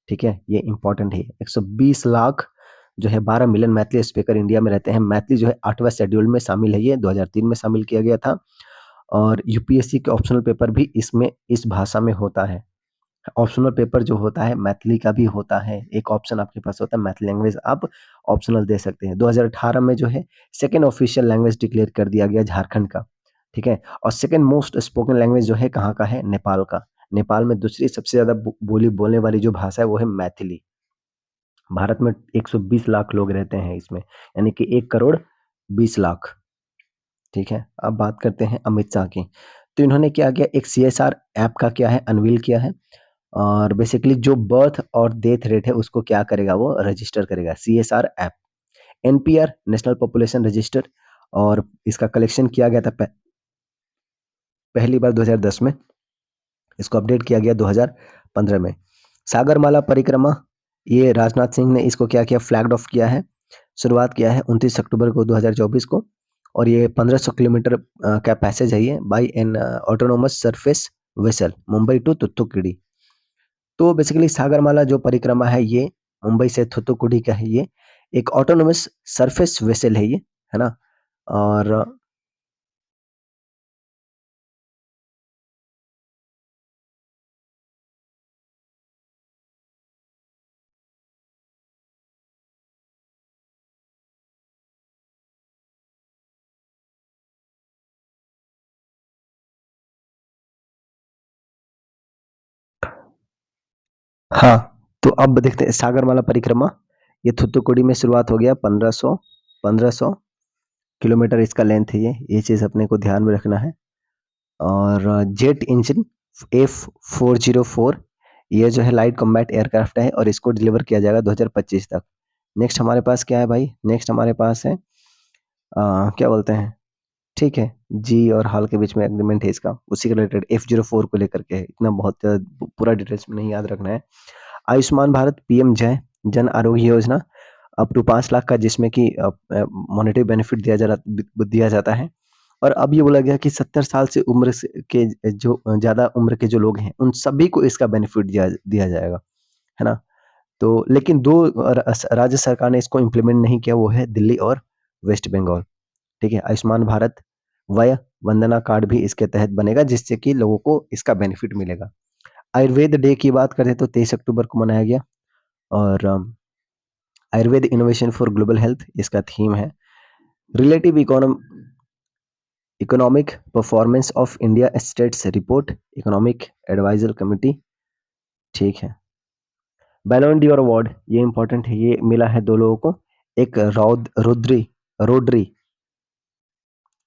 ठीक है? ये इंपॉर्टेंट है। 120 लाख जो है 12 मिलियन मैथिली स्पीकर इंडिया में रहते हैं। मैथिली जो है 8वां शेड्यूल में शामिल है, ये 2003 में शामिल किया गया था और यूपीएससी के ऑप्शनल पेपर भी इसमें इस भाषा में होता है। ऑप्शनल पेपर जो होता है मैथिली का भी होता है, एक ऑप्शन आपके पास होता है मैथिली लैंग्वेज, आप ऑप्शनल दे सकते हैं। 2018 में जो है सेकंड ऑफिशियल लैंग्वेज डिक्लेयर कर दिया गया झारखंड का, ठीक है? और सेकंड मोस्ट स्पोकन लैंग्वेज जो है कहाँ का है, नेपाल का। नेपाल में दूसरी सबसे ज्यादा बोली बोलने वाली जो भाषा है वो है मैथिली। भारत में 120 लाख लोग रहते हैं इसमें, यानी कि 1 करोड़ 20 लाख, ठीक है? अब बात करते हैं अमित शाह की। तो इन्होंने क्या किया, एक सीएसआर ऐप का क्या है, अनवील किया है और बेसिकली जो बर्थ और डेथ रेट है उसको क्या करेगा, वो रजिस्टर करेगा, CSR app. NPR national population register, और इसका कलेक्शन किया गया था पहली बार 2010 में, इसको अपडेट किया गया 2015 में। सागरमाला परिक्रमा, ये राजनाथ सिंह ने इसको क्या किया, फ्लैग्ड ऑफ किया है, शुरुआत किया है 29 अक्टूबर को 2024 को, और ये 1500 किलोमीटर का पैसेज है ये by an autonomous surface vessel Mumbai to Thoothukudi. तो बेसिकली सागरमाला जो परिक्रमा है ये मुंबई से थूथुकुडी का है, ये एक ऑटोनोमस सरफेस वेसल है ये, है ना? और हाँ, तो अब देखते हैं सागरमाला परिक्रमा, ये थूथुकुडी में शुरुआत हो गया, 1500 किलोमीटर इसका लेंथ है ये चीज़ अपने को ध्यान में रखना है। और जेट इंजन F404, ये जो है लाइट कॉम्बैट एयरक्राफ्ट है और इसको डिलीवर किया जाएगा 2025 तक। नेक्स्ट हमारे पास क्या है भाई, नेक्स्ट हमारे पास है क्या बोलते हैं, ठीक है, जी और हाल के बीच में एग्रीमेंट है इसका, उसी के रिलेटेड F04 को लेकर के है। इतना बहुत पूरा डिटेल्स में नहीं याद रखना है। आयुष्मान भारत पीएम जय जन आरोग्य योजना अप टू 5 लाख का, जिसमें कि मॉनेटरी बेनिफिट दिया जाता है। और अब ये बोला गया कि 70 साल से उम्र के जो ज़्यादा उम्र के जो लोग हैं उन सभी को इसका बेनिफिट दिया जाएगा, है ना? तो लेकिन 2 राज्य सरकार ने इसको इम्प्लीमेंट नहीं किया, वो है दिल्ली और वेस्ट बंगाल, ठीक है? आयुष्मान भारत वय वंदना कार्ड भी इसके तहत बनेगा, जिससे कि लोगों को इसका बेनिफिट मिलेगा। आयुर्वेद डे की बात करें तो 23 अक्टूबर को मनाया गया और Ayurveda innovation for global health इसका थीम है। Relative economic performance of India states report, economic advisor committee, ठीक है। बैलोन डी अवार्ड, ये इंपॉर्टेंट है, ये मिला है 2 लोगों को, एक रोड्री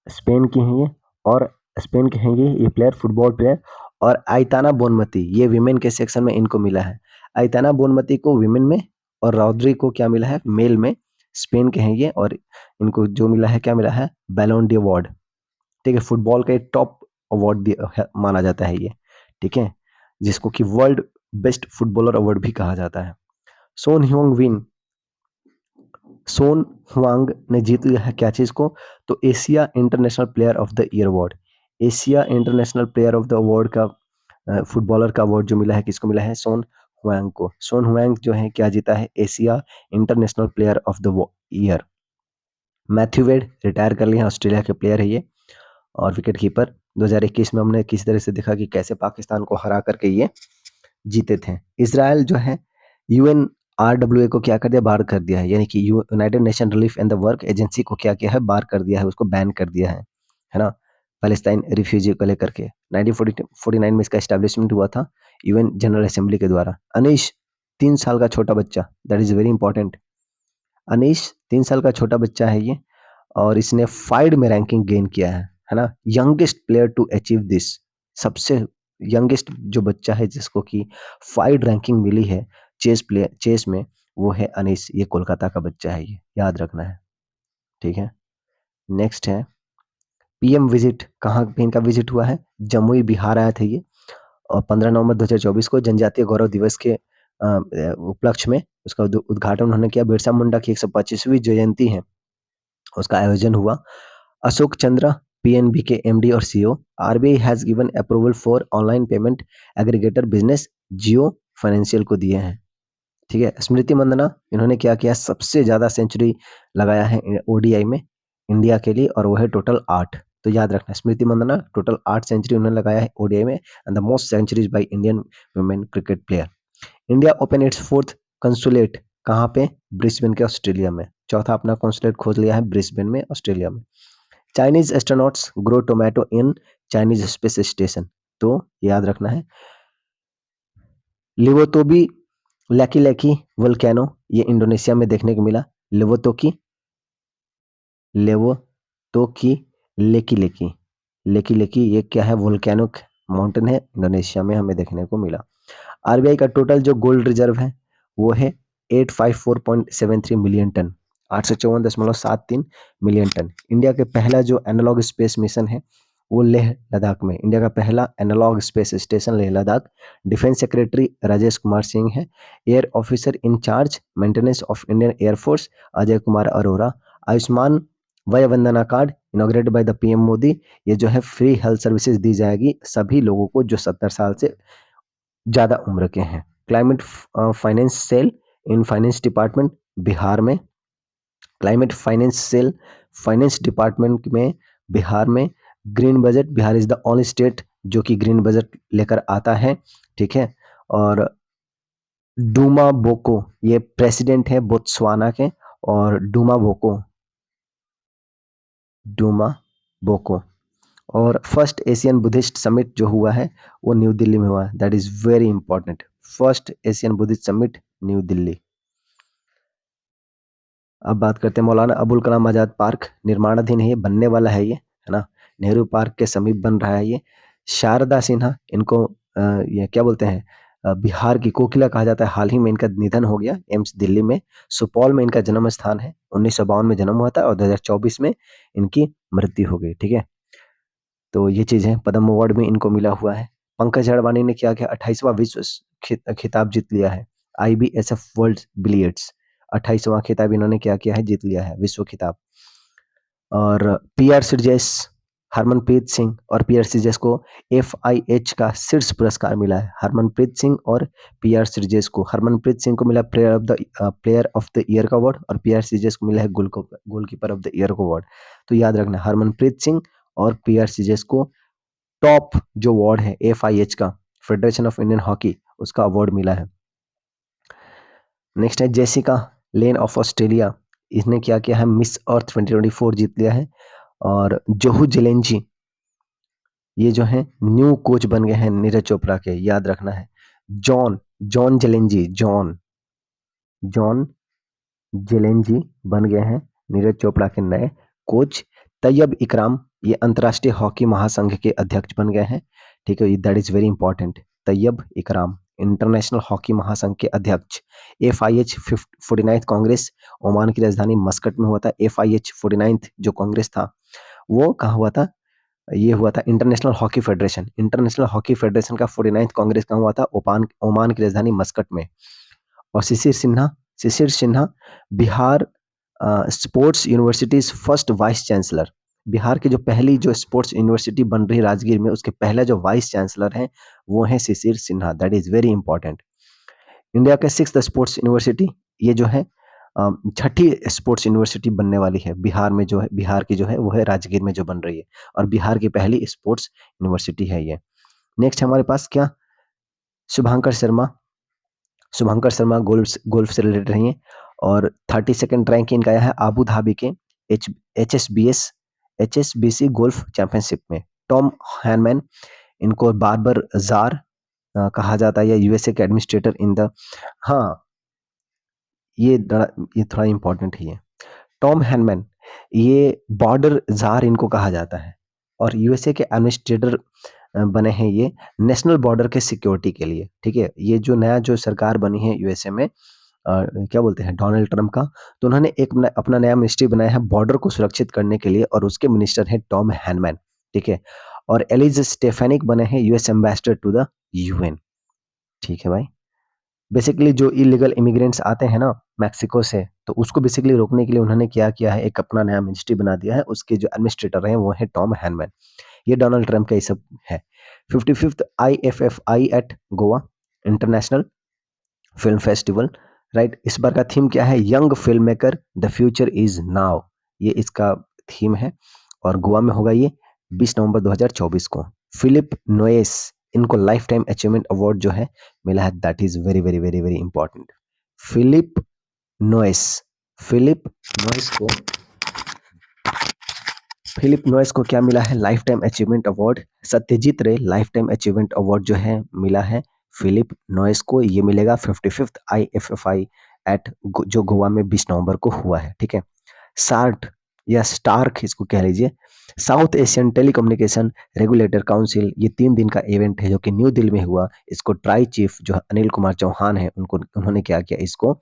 स्पेन की हैं ये, और स्पेन के हैं ये प्लेयर, फुटबॉल प्लेयर, और आइताना बोनमती, ये विमेन के सेक्शन में इनको मिला है। आइताना बोनमती को विमेन में और रॉड्री को क्या मिला है, मेल में। स्पेन के हैं ये और इनको जो मिला है, क्या मिला है, बैलोन डी अवार्ड, ठीक है? फुटबॉल का एक टॉप अवार्ड माना जाता है ये, ठीक है? जिसको कि वर्ल्ड बेस्ट फुटबॉलर अवार्ड भी कहा जाता है। सोन ह्योंग विन सोन हुआंग ने जीत लिया है क्या चीज को, तो Asia international player of the year award. Asia international player of the award का फुटबॉलर का अवार्ड जो मिला है किसको मिला है? सोन हुआंग को। सोन हुआंग जो है क्या जीता है? Asia international player of the year. Matthew Wade retire कर लिए हैं, ऑस्ट्रेलिया के प्लेयर है ये और विकेट कीपर। 2021 में हमने किसी तरह से देखा कि कैसे पाकिस्तान को हरा करके ये जीते थे। इसराइल जो है यूएनआरडब्ल्यूए को क्या कर दिया? बाहर कर दिया है, यानी कि United nation relief and the work agency को क्या किया है? बाहर कर दिया है, उसको बैन कर दिया है ना? पैलेस्टाइन रिफ्यूजी को लेकर के 1949 में इसका एस्टेब्लिशमेंट हुआ था यूएन जनरल असेंबली के द्वारा। अनीश 3 साल का छोटा बच्चा, that is very important. Anish 3 साल का छोटा बच्चा है ये और इसने फाइड में रैंकिंग गेन किया है ना? Youngest player to achieve this, सबसे यंगेस्ट जो बच्चा है जिसको कि फाइड रैंकिंग मिली है चेस में, वो है अनीस। ये कोलकाता का बच्चा है, ये याद रखना है, ठीक है। नेक्स्ट है पीएम विजिट। कहाँ पे इनका विजिट हुआ है? जमुई बिहार आए थे ये और 15 नवंबर 2024 को जनजातीय गौरव दिवस के उपलक्ष्य में उसका उद्घाटन उन्होंने किया। बिरसा मुंडा की 125वीं जयंती है, उसका आयोजन हुआ। अशोक चंद्र पीएनबी के एमडी और CEO. RBI has given approval for online payment aggregator business Jio financial को दिए हैं, ठीक है। स्मृति मंदना, इन्होंने क्या किया? सबसे ज्यादा सेंचुरी लगाया है ओडीआई में इंडिया के लिए और वो है टोटल 8। तो याद रखना स्मृति मंदना टोटल 8 सेंचुरी उन्होंने लगाया है ओडीआई में and the most centuries by Indian women cricket player. India open its fourth consulate कहाँ पे? ब्रिस्बेन के ऑस्ट्रेलिया में। चौथा अपना कंसुलेट खोज लिया है ब्रिस्बेन में ऑस्ट्रेलिया में। Chinese astronauts grow tomato in Chinese space station. तो याद रखना है लिवोतोबी लैकी लैकी वोल्केनो, ये इंडोनेशिया में देखने को मिला। लिवोतोकी लेवोतोकी लेकी लेकी लेकी लेकी ये क्या है? वोल्केनिक माउंटेन है, इंडोनेशिया में हमें देखने को मिला। आरबीआई का टोटल जो गोल्ड रिजर्व है वो है 854.73 million ton, 854.73 million ton. India के पहला जो एनालॉग स्पेस मिशन है वो लेह लद्दाख में, इंडिया का पहला analog space station Leh Ladakh. Defence secretary Rajesh Kumar Singh है। Air officer in charge maintenance of Indian air force Ajay Kumar Arora. Ayushman Vay Vandana card inaugurated by the PM Modi, ये जो है फ्री हेल्थ सर्विसेज दी जाएगी सभी लोगों को जो 70 साल से ज्यादा उम्र के हैं। Climate finance cell in finance department Bihar में, climate finance cell finance department में बिहार में। Green budget, Bihar is the only state जो कि ग्रीन बजट लेकर आता है, ठीक है। और डूमा बोको ये प्रेसिडेंट है बोत्सवाना के और डूमा बोको। और फर्स्ट एशियन बुद्धिस्ट समिट जो हुआ है वो न्यू दिल्ली में हुआ है, that is very important. First Asian Buddhist summit new Delhi. अब बात करते हैं मौलाना अबुल कलाम आजाद पार्क, निर्माणाधीन है, ये बनने वाला है ना? नेहरू पार्क के समीप बन रहा है ये। शारदा सिन्हा, इनको ये क्या बोलते हैं? बिहार की कोकिला कहा जाता है। हाल ही में इनका निधन हो गया एम्स दिल्ली में। सुपौल में इनका जन्म स्थान है, 1952 में जन्म हुआ था और 2024 में इनकी मृत्यु हो गई, ठीक है। तो ये चीज है, पद्म अवार्ड में इनको मिला हुआ है। पंकज अडवाणी ने क्या किया? 28वां विश्व खिताब जीत लिया है आईबीएसएफ वर्ल्ड बिलियर्ड्स। 28वां खिताब इन्होंने क्या किया है? जीत लिया है, विश्व खिताब। और पीआर सिरजेस, हरमनप्रीत सिंह और पीआर सिरजेस को एफआईएच का शीर्ष पुरस्कार मिला है। हरमनप्रीत सिंह और पीआर सिरजेस को, हरमनप्रीत सिंह को मिला प्लेयर ऑफ द ईयर का अवार्ड और पीआर सिरजेस को मिला है गोलकीपर ऑफ द ईयर का अवार्ड। तो याद रखना हरमनप्रीत सिंह और पीआर सिरजेस को टॉप जो अवार्ड है एफआईएच का, फेडरेशन ऑफ इंडियन हॉकी, उसका अवार्ड मिला है। नेक्स्ट है जेसिका लेन ऑफ ऑस्ट्रेलिया, इसने क्या किया है? मिस अर्थ 2024 जीत लिया है। और जोहू जेलेंजी ये जो है न्यू कोच बन गए हैं नीरज चोपड़ा के, याद रखना है। जॉन जॉन जेलेंजी जॉन जॉन जेलेंजी बन गए हैं नीरज चोपड़ा के नए कोच। तैयब इकराम ये अंतर्राष्ट्रीय हॉकी महासंघ के अध्यक्ष बन गए हैं, ठीक है, that is very important. Tayyab Ikram international hockey महासंघ के अध्यक्ष। एफआईएच 49th कांग्रेस ओमान की राजधानी मस्कट में हुआ था। एफआईएच 49th जो कांग्रेस था वो कहाँ हुआ था? ये हुआ था international hockey federation, international hockey federation का 49th कांग्रेस कहाँ हुआ था? ओमान की राजधानी मस्कट में। और Shishir Sinha Bihar sports universities first vice chancellor, Bihar की जो पहली जो स्पोर्ट्स यूनिवर्सिटी बन रही है राजगीर में, उसके पहले जो वाइस चांसलर हैं, वो हैं Shishir Sinha. That is very important. India के 6th स्पोर्ट्स यूनिवर्सिटी, ये जो है छठी स्पोर्ट्स यूनिवर्सिटी बनने वाली है बिहार में, जो है बिहार की जो है वो है राजगीर में जो बन रही है, और बिहार की पहली स्पोर्ट्स यूनिवर्सिटी है ये। नेक्स्ट हमारे पास क्या, शुभंकर शर्मा। शुभंकर शर्मा गोल्फ गोल्फ से रिलेटेड रही हैं, और 32nd रैंक इनका आया है आबू धाबी के एच एचएसबीएस एचएसबीसी गोल्फ चैंपियनशिप में। टॉम हैनमैन, इनको बार्बर जार कहा जाता है, या यूएसए के एडमिनिस्ट्रेटर इन द, हाँ, ये थोड़ा इम्पोर्टेंट ही है। टॉम हैनमैन, ये बॉर्डर जार इनको कहा जाता है, और यूएसए के एडमिनिस्ट्रेटर बने हैं ये नेशनल बॉर्डर के सिक्योरिटी के लिए। ठीक है, ये जो नया जो सरकार बनी है यूएसए में, क्या बोलते हैं, डोनाल्ड ट्रम्प का, तो उन्होंने अपना नया मिनिस्ट्री बनाया है बॉर्डर को सुरक्षित करने के लिए, और उसके मिनिस्टर हैं टॉम हैनमैन। ठीक है, और एलिज स्टेफेनिक बने हैं US ambassador to the UN. ठीक है भाई। बेसिकली जो इलीगल इमिग्रेंट्स आते हैं ना मैक्सिको से, तो उसको बेसिकली रोकने के लिए उन्होंने क्या किया है, एक अपना नया मिनिस्ट्री बना दिया है, उसके जो एडमिनिस्ट्रेटर हैं वो है टॉम हैनमैन। ये डोनाल्ड ट्रम्प का ये सब है। 55th IFFI at Goa international film festival, right. इस बार का थीम क्या है, young film maker the future is now, ये इसका थीम है, और गोवा में होगा ये 20 नवंबर 2024 को। फिलिप नोएस, इनको लाइफ टाइम अचीवमेंट अवार्ड जो है मिला है, that is very very very very important. Phillip Noyce, Phillip Noyce को फिलिप नोएस को क्या मिला है, life time achievement award. Satyajit Ray, life time achievement award जो है मिला है फिलिप नोएस को, ये मिलेगा 55th IFFI एट जो गोवा में 20 नवंबर को हुआ है। ठीक है, सार्ट या स्टार्क इसको कह लीजिए, south Asian telecommunication regulator council, ये 3 दिन का इवेंट है जो कि न्यू दिल्ली में हुआ। इसको ट्राई चीफ जो अनिल कुमार चौहान है, उनको उन्होंने क्या किया, इसको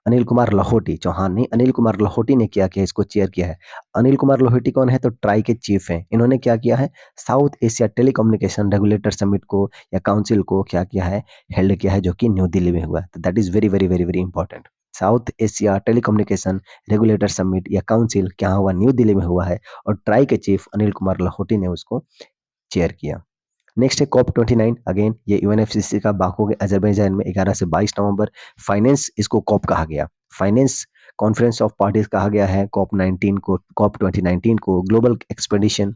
अनिल कुमार लाहौटी, चौहान नहीं, अनिल कुमार लाहौटी ने क्या किया, इसको चेयर किया है। अनिल कुमार लाहौटी कौन है, तो ट्राई के चीफ हैं। इन्होंने क्या किया है, south Asia telecommunication regulator summit को या काउंसिल को क्या किया है, हेल्ड किया है, जो कि न्यू दिल्ली में हुआ। तो that is very very very very important. South Asia telecommunication regulator summit या काउंसिल क्या हुआ, न्यू दिल्ली में हुआ है, और ट्राई के चीफ अनिल कुमार लाहौटी ने उसको चेयर किया। नेक्स्ट है COP29, अगेन ये यूएनएफसीसी का बाकू के अजरबैजान में 11 से 22 नवंबर। फाइनेंस, इसको कॉप कहा गया, फाइनेंस कॉन्फ्रेंस ऑफ पार्टीज कहा गया है कॉप 2019 को। Global expedition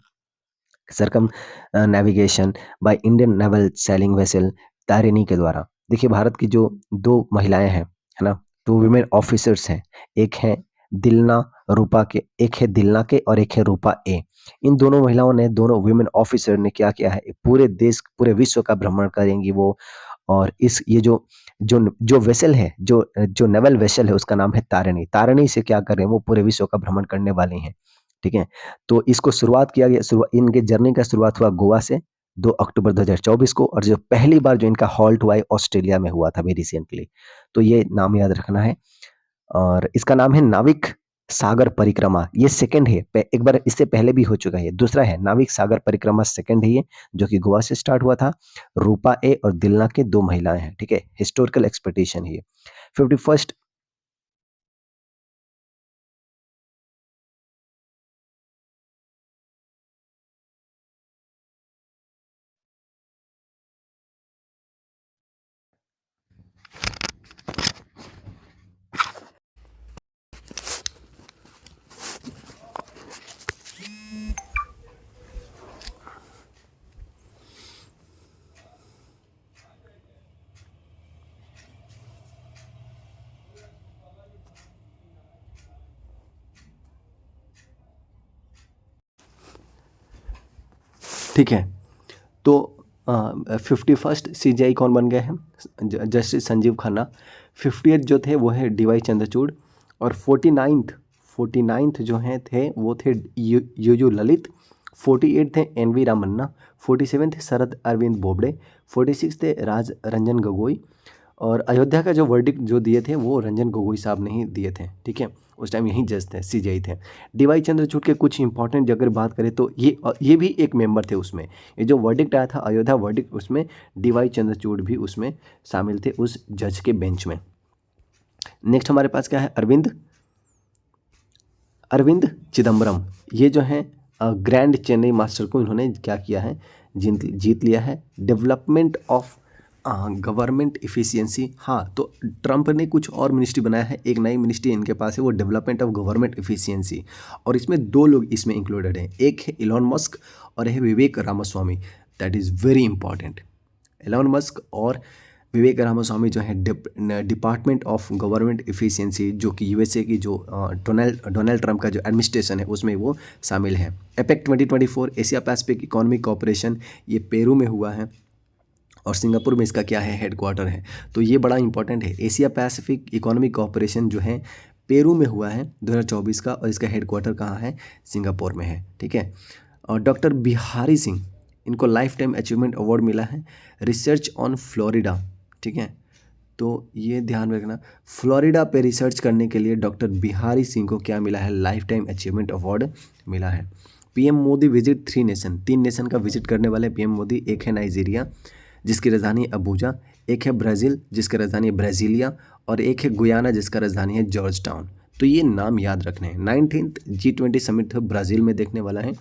circumnavigation by Indian naval sailing vessel Tarini के द्वारा। देखिए भारत की जो 2 महिलाएं हैं, है ना, 2 विमेन ऑफिसर्स हैं, एक है दिलना रूपा के, एक है दिलना के, और एक है रूपा ए। इन दोनों महिलाओं ने, दोनों विमेन ऑफिसर ने क्या किया है, पूरे देश पूरे विश्व का भ्रमण करेंगी वो। और इस ये जो जो जो वेसल है, जो जो नेवल वेसल है, उसका नाम है तारिणी। तारिणी से क्या कर रहे हैं, वो पूरे विश्व का भ्रमण करने वाली हैं। ठीक है, तो इसको शुरुआत किया गया, इनके जर्नी का शुरुआत हुआ गोवा से 2 अक्टूबर 2024 को, और जो पहली बार जो इनका हॉल्ट हुआ है ऑस्ट्रेलिया में हुआ था अभी रिसेंटली। तो ये नाम याद रखना है। और इसका नाम है नाविक सागर परिक्रमा, ये सेकंड है, एक बार इससे पहले भी हो चुका है, दूसरा है नाविक सागर परिक्रमा, सेकंड है ये, जो कि गोवा से स्टार्ट हुआ था। रूपा ए और दिलना के 2 महिलाएं हैं। ठीक है, हिस्टोरिकल एक्सपेडिशन है ये। 51st, ठीक है, तो 51st CJI कौन बन गए हैं, जस्टिस संजीव खन्ना। 50th जो थे वो है DY चंद्रचूड़, और 49th जो हैं थे वो थे यू ललित। 48 थे NV रामन्ना। 47 थे शरद अरविंद बोबड़े। 46 थे राज रंजन गोगोई। और अयोध्या का जो वर्डिक्ट जो दिए थे वो रंजन गोगोई साहब ने ही दिए थे। ठीक है, उस टाइम यहीं जज थे, CJI थे। DY चंद्रचूड़ के कुछ इंपॉर्टेंट अगर बात करें तो ये भी एक मेंबर थे उसमें। ये जो वर्डिक्ट आया था अयोध्या वर्डिक्ट, उसमें DY चंद्रचूड़ भी उसमें शामिल थे उस जज के बेंच में। नेक्स्ट हमारे पास क्या है, अरविंद चिदम्बरम। ये जो हैं ग्रैंड चेन्नई मास्टर को इन्होंने क्या किया है, जीत लिया है। डेवलपमेंट ऑफ गवर्नमेंट इफ़िशियंसी, हाँ तो ट्रंप ने कुछ और मिनिस्ट्री बनाया है, एक नई मिनिस्ट्री इनके पास है, वो डेवलपमेंट ऑफ गवर्नमेंट इफ़िशियंसी, और इसमें 2 लोग इसमें इंक्लूडेड हैं, एक है इलॉन मस्क और है Vivek Ramaswamy. That is very important. Elon Musk और विवेक रामास्वामी जो है डिपार्टमेंट ऑफ गवर्नमेंट इफ़िशियंसी, जो कि यूएसए की जो डोनाल्ड ट्रंप का जो एडमिनिस्ट्रेशन है उसमें वो शामिल है। APEC 2024 Asia Pacific economic cooperation, ये पेरू में हुआ है और सिंगापुर में इसका क्या है, हेडक्वार्टर है। तो ये बड़ा इंपॉर्टेंट है। एशिया पैसिफिक इकोनॉमिक कॉपरेशन जो है पेरू में हुआ है 2024 का, और इसका हेडक्वार्टर कहाँ है, सिंगापुर में है। ठीक है। और डॉक्टर बिहारी सिंह, इनको लाइफ टाइम अचीवमेंट अवार्ड मिला है, रिसर्च ऑन फ्लोरिडा। ठीक है, तो ये ध्यान में रखना, फ्लोरिडा पे रिसर्च करने के लिए डॉक्टर बिहारी सिंह को क्या मिला है, लाइफ टाइम अचीवमेंट अवार्ड मिला है। PM Modi visit 3 nation, 3 nation का विजिट करने वाले पीएम मोदी, एक है नाइजीरिया जिसकी राजधानी अबूजा, एक है ब्राज़ील जिसकी राजधानी है ब्राज़ीलिया, और एक है गुयाना जिसका राजधानी है जॉर्ज टाउन। तो ये नाम याद रखने हैं। 19th G20 समिट ब्राज़ील में देखने वाला है,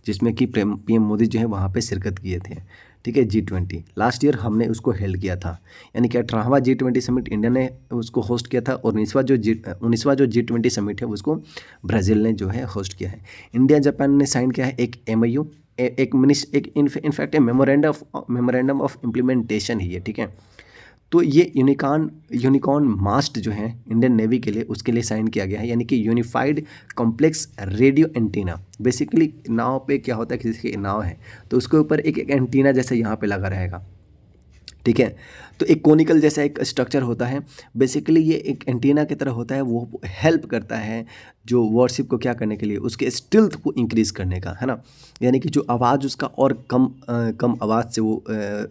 जिसमें कि पीएम मोदी जो है वहाँ पे शिरकत किए थे। ठीक है, G20 लास्ट ईयर हमने उसको हेल्ड किया था, यानी कि 18वां G20 समिट इंडिया ने उसको होस्ट किया था, और 19वां जो G20 समिट है उसको ब्राज़ील ने जो है होस्ट किया है। इंडिया जापान ने साइन किया है एक MOU, एक इनफैक्ट मेमोरेंडम ऑफ इम्प्लीमेंटेशन ही है। ठीक है, तो ये यूनिकॉर्न मास्ट जो है इंडियन नेवी के लिए, उसके लिए साइन किया गया है, यानी कि unified complex radio antenna. Basically नाव पे क्या होता है, किसी की नाव है तो उसके ऊपर एक एंटीना जैसे यहाँ पे लगा रहेगा। ठीक है, तो एक कोनिकल जैसा एक स्ट्रक्चर होता है, बेसिकली ये एक एंटीना की तरह होता है, वो हेल्प करता है जो वॉरशिप को क्या करने के लिए, उसके स्टिल्थ को इंक्रीज़ करने का, है ना, यानी कि जो आवाज़ उसका और कम आवाज़ से वो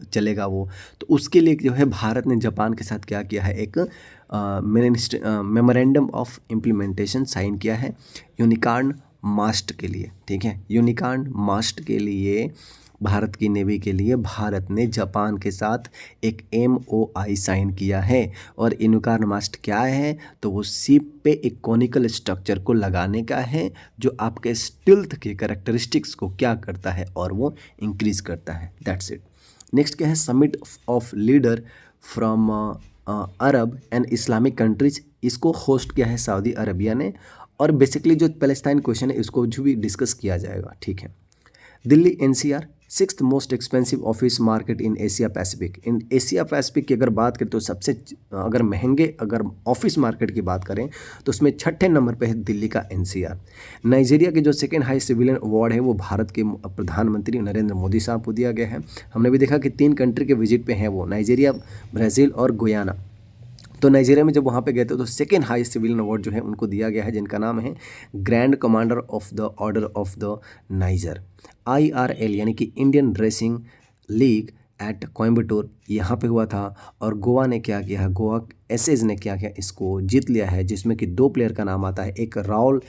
चलेगा वो, तो उसके लिए जो है भारत ने जापान के साथ क्या किया है, एक मेमोरेंडम ऑफ इम्प्लीमेंटेशन साइन किया है यूनिकॉर्न मास्ट के लिए। ठीक है, यूनिकॉर्न मास्ट के लिए भारत की नेवी के लिए भारत ने जापान के साथ एक MOI साइन किया है। और यूनिकॉर्न मास्ट क्या है, तो वो शिप पे एक कॉनिकल स्ट्रक्चर को लगाने का है, जो आपके स्टिल्थ के कैरेक्टरिस्टिक्स को क्या करता है, और वो इंक्रीज़ करता है। That's it. नेक्स्ट क्या है, summit of leader from Arab and Islamic countries, इसको होस्ट किया है सऊदी अरबिया ने। और बेसिकली जो पैलेस्टाइन क्वेश्चन है इसको जो भी डिस्कस किया जाएगा। ठीक है, Delhi NCR 6th most expensive office market in Asia Pacific. In Asia Pacific की अगर बात करें तो सबसे अगर महंगे अगर ऑफिस मार्केट की बात करें तो उसमें 6ठे नंबर पे है दिल्ली का NCR। नाइजीरिया के जो सेकेंड हाई सिविलियन अवार्ड है वो भारत के प्रधानमंत्री नरेंद्र मोदी साहब को दिया गया है। हमने भी देखा कि 3 कंट्री के विजिट पे हैं वो, नाइजीरिया, ब्राज़ील और गुयाना। तो नाइजीरिया में जब वहाँ पे गए थे तो सेकेंड हाई सिविलियन अवार्ड जो है उनको दिया गया है, जिनका नाम है grand commander of the order of the Niger, IRL, यानी कि Indian racing league at Coimbatore, यहाँ पे हुआ था। और गोवा ने क्या किया है, गोवा एसेज ने क्या किया, इसको जीत लिया है, जिसमें कि 2 प्लेयर का नाम आता है, एक राउल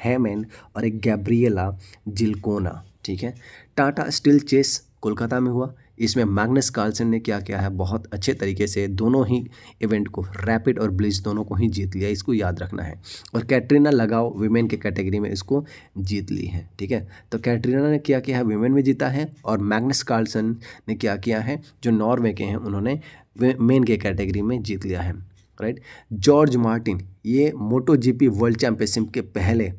हैमन और एक गैब्रिएला जिल्कोना। ठीक है, टाटा स्टील चेस कोलकाता में हुआ, इसमें मैग्नस कार्लसन ने क्या किया है, बहुत अच्छे तरीके से दोनों ही इवेंट को, रैपिड और ब्लिट्ज दोनों को ही जीत लिया, इसको याद रखना है। और कैटरीना लगाओ विमेन के कैटेगरी में इसको जीत ली है। ठीक है, तो कैटरीना ने क्या किया है, विमेन में जीता है, और मैग्नस कार्लसन ने क्या किया है, जो नॉर्वे के हैं, उन्होंने मेन के कैटेगरी में जीत लिया है। राइट, जॉर्ज मार्टिन, ये मोटो GP वर्ल्ड चैम्पियनशिप के पहले,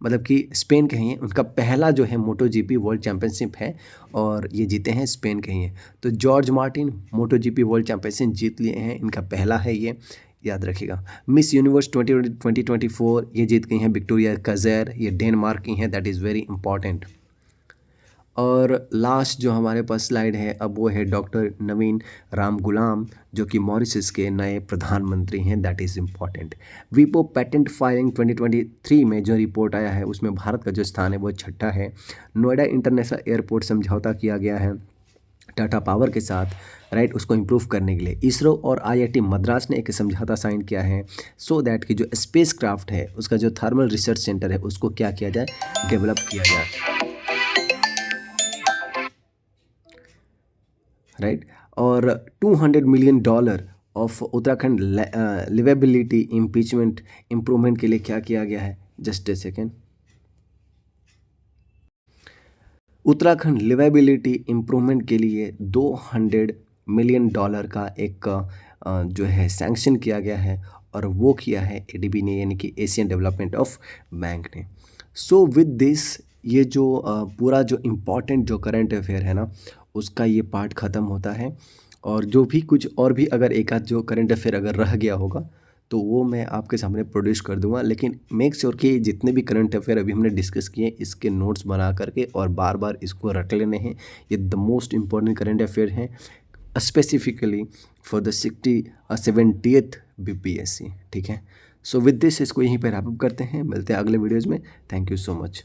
मतलब कि स्पेन के ही हैं, उनका पहला जो है मोटो GP वर्ल्ड चैम्पियनशिप है, और ये जीते हैं स्पेन के ही हैं। तो जॉर्ज मार्टिन मोटो GP वर्ल्ड चैम्पियनशिप जीत लिए हैं, इनका पहला है ये, याद रखिएगा। मिस यूनिवर्स 2024 ये जीत गई हैं विक्टोरिया कज़ेर, ये डेनमार्क की हैं, दैट इज़ वेरी इंपॉर्टेंट। और लास्ट जो हमारे पास स्लाइड है अब वो है डॉक्टर नवीन राम गुलाम, जो कि मॉरिशस के नए प्रधानमंत्री हैं, दैट इज़ इम्पॉर्टेंट। वीपो पेटेंट फाइलिंग 2023 में जो रिपोर्ट आया है उसमें भारत का जो स्थान है वो 6ठा है। नोएडा इंटरनेशनल एयरपोर्ट समझौता किया गया है टाटा पावर के साथ, राइट, उसको इम्प्रूव करने के लिए। इसरो और IIT मद्रास ने एक समझौता साइन किया है, सो दैट कि जो स्पेस क्राफ्ट है उसका जो थर्मल रिसर्च सेंटर है उसको क्या किया जाए, डेवलप किया जाए। राइट, और $200 million of Uttarakhand liveability impeachment improvement के लिए क्या किया गया है, just a second. Uttarakhand liveability improvement के लिए $200 मिलियन का एक जो है सैंक्शन किया गया है और वो किया है एडीबी ने, यानी कि एशियन डेवलपमेंट ऑफ बैंक ने। सो विद दिस ये जो पूरा जो इम्पोर्टेंट जो करंट अफेयर है ना, उसका ये पार्ट ख़त्म होता है। और जो भी कुछ और भी अगर एक आध जो करंट अफेयर अगर रह गया होगा तो वो मैं आपके सामने प्रोड्यूस कर दूंगा, लेकिन मेक श्योर कि जितने भी करंट अफेयर अभी हमने डिस्कस किए इसके नोट्स बना करके और बार बार इसको रट लेने हैं। ये the most important current affair हैं, specifically for the 70th BPSC। ठीक है, सो विद दिस इसको यहीं पर रैप अप करते हैं, मिलते हैं अगले वीडियोज़ में। Thank you so much.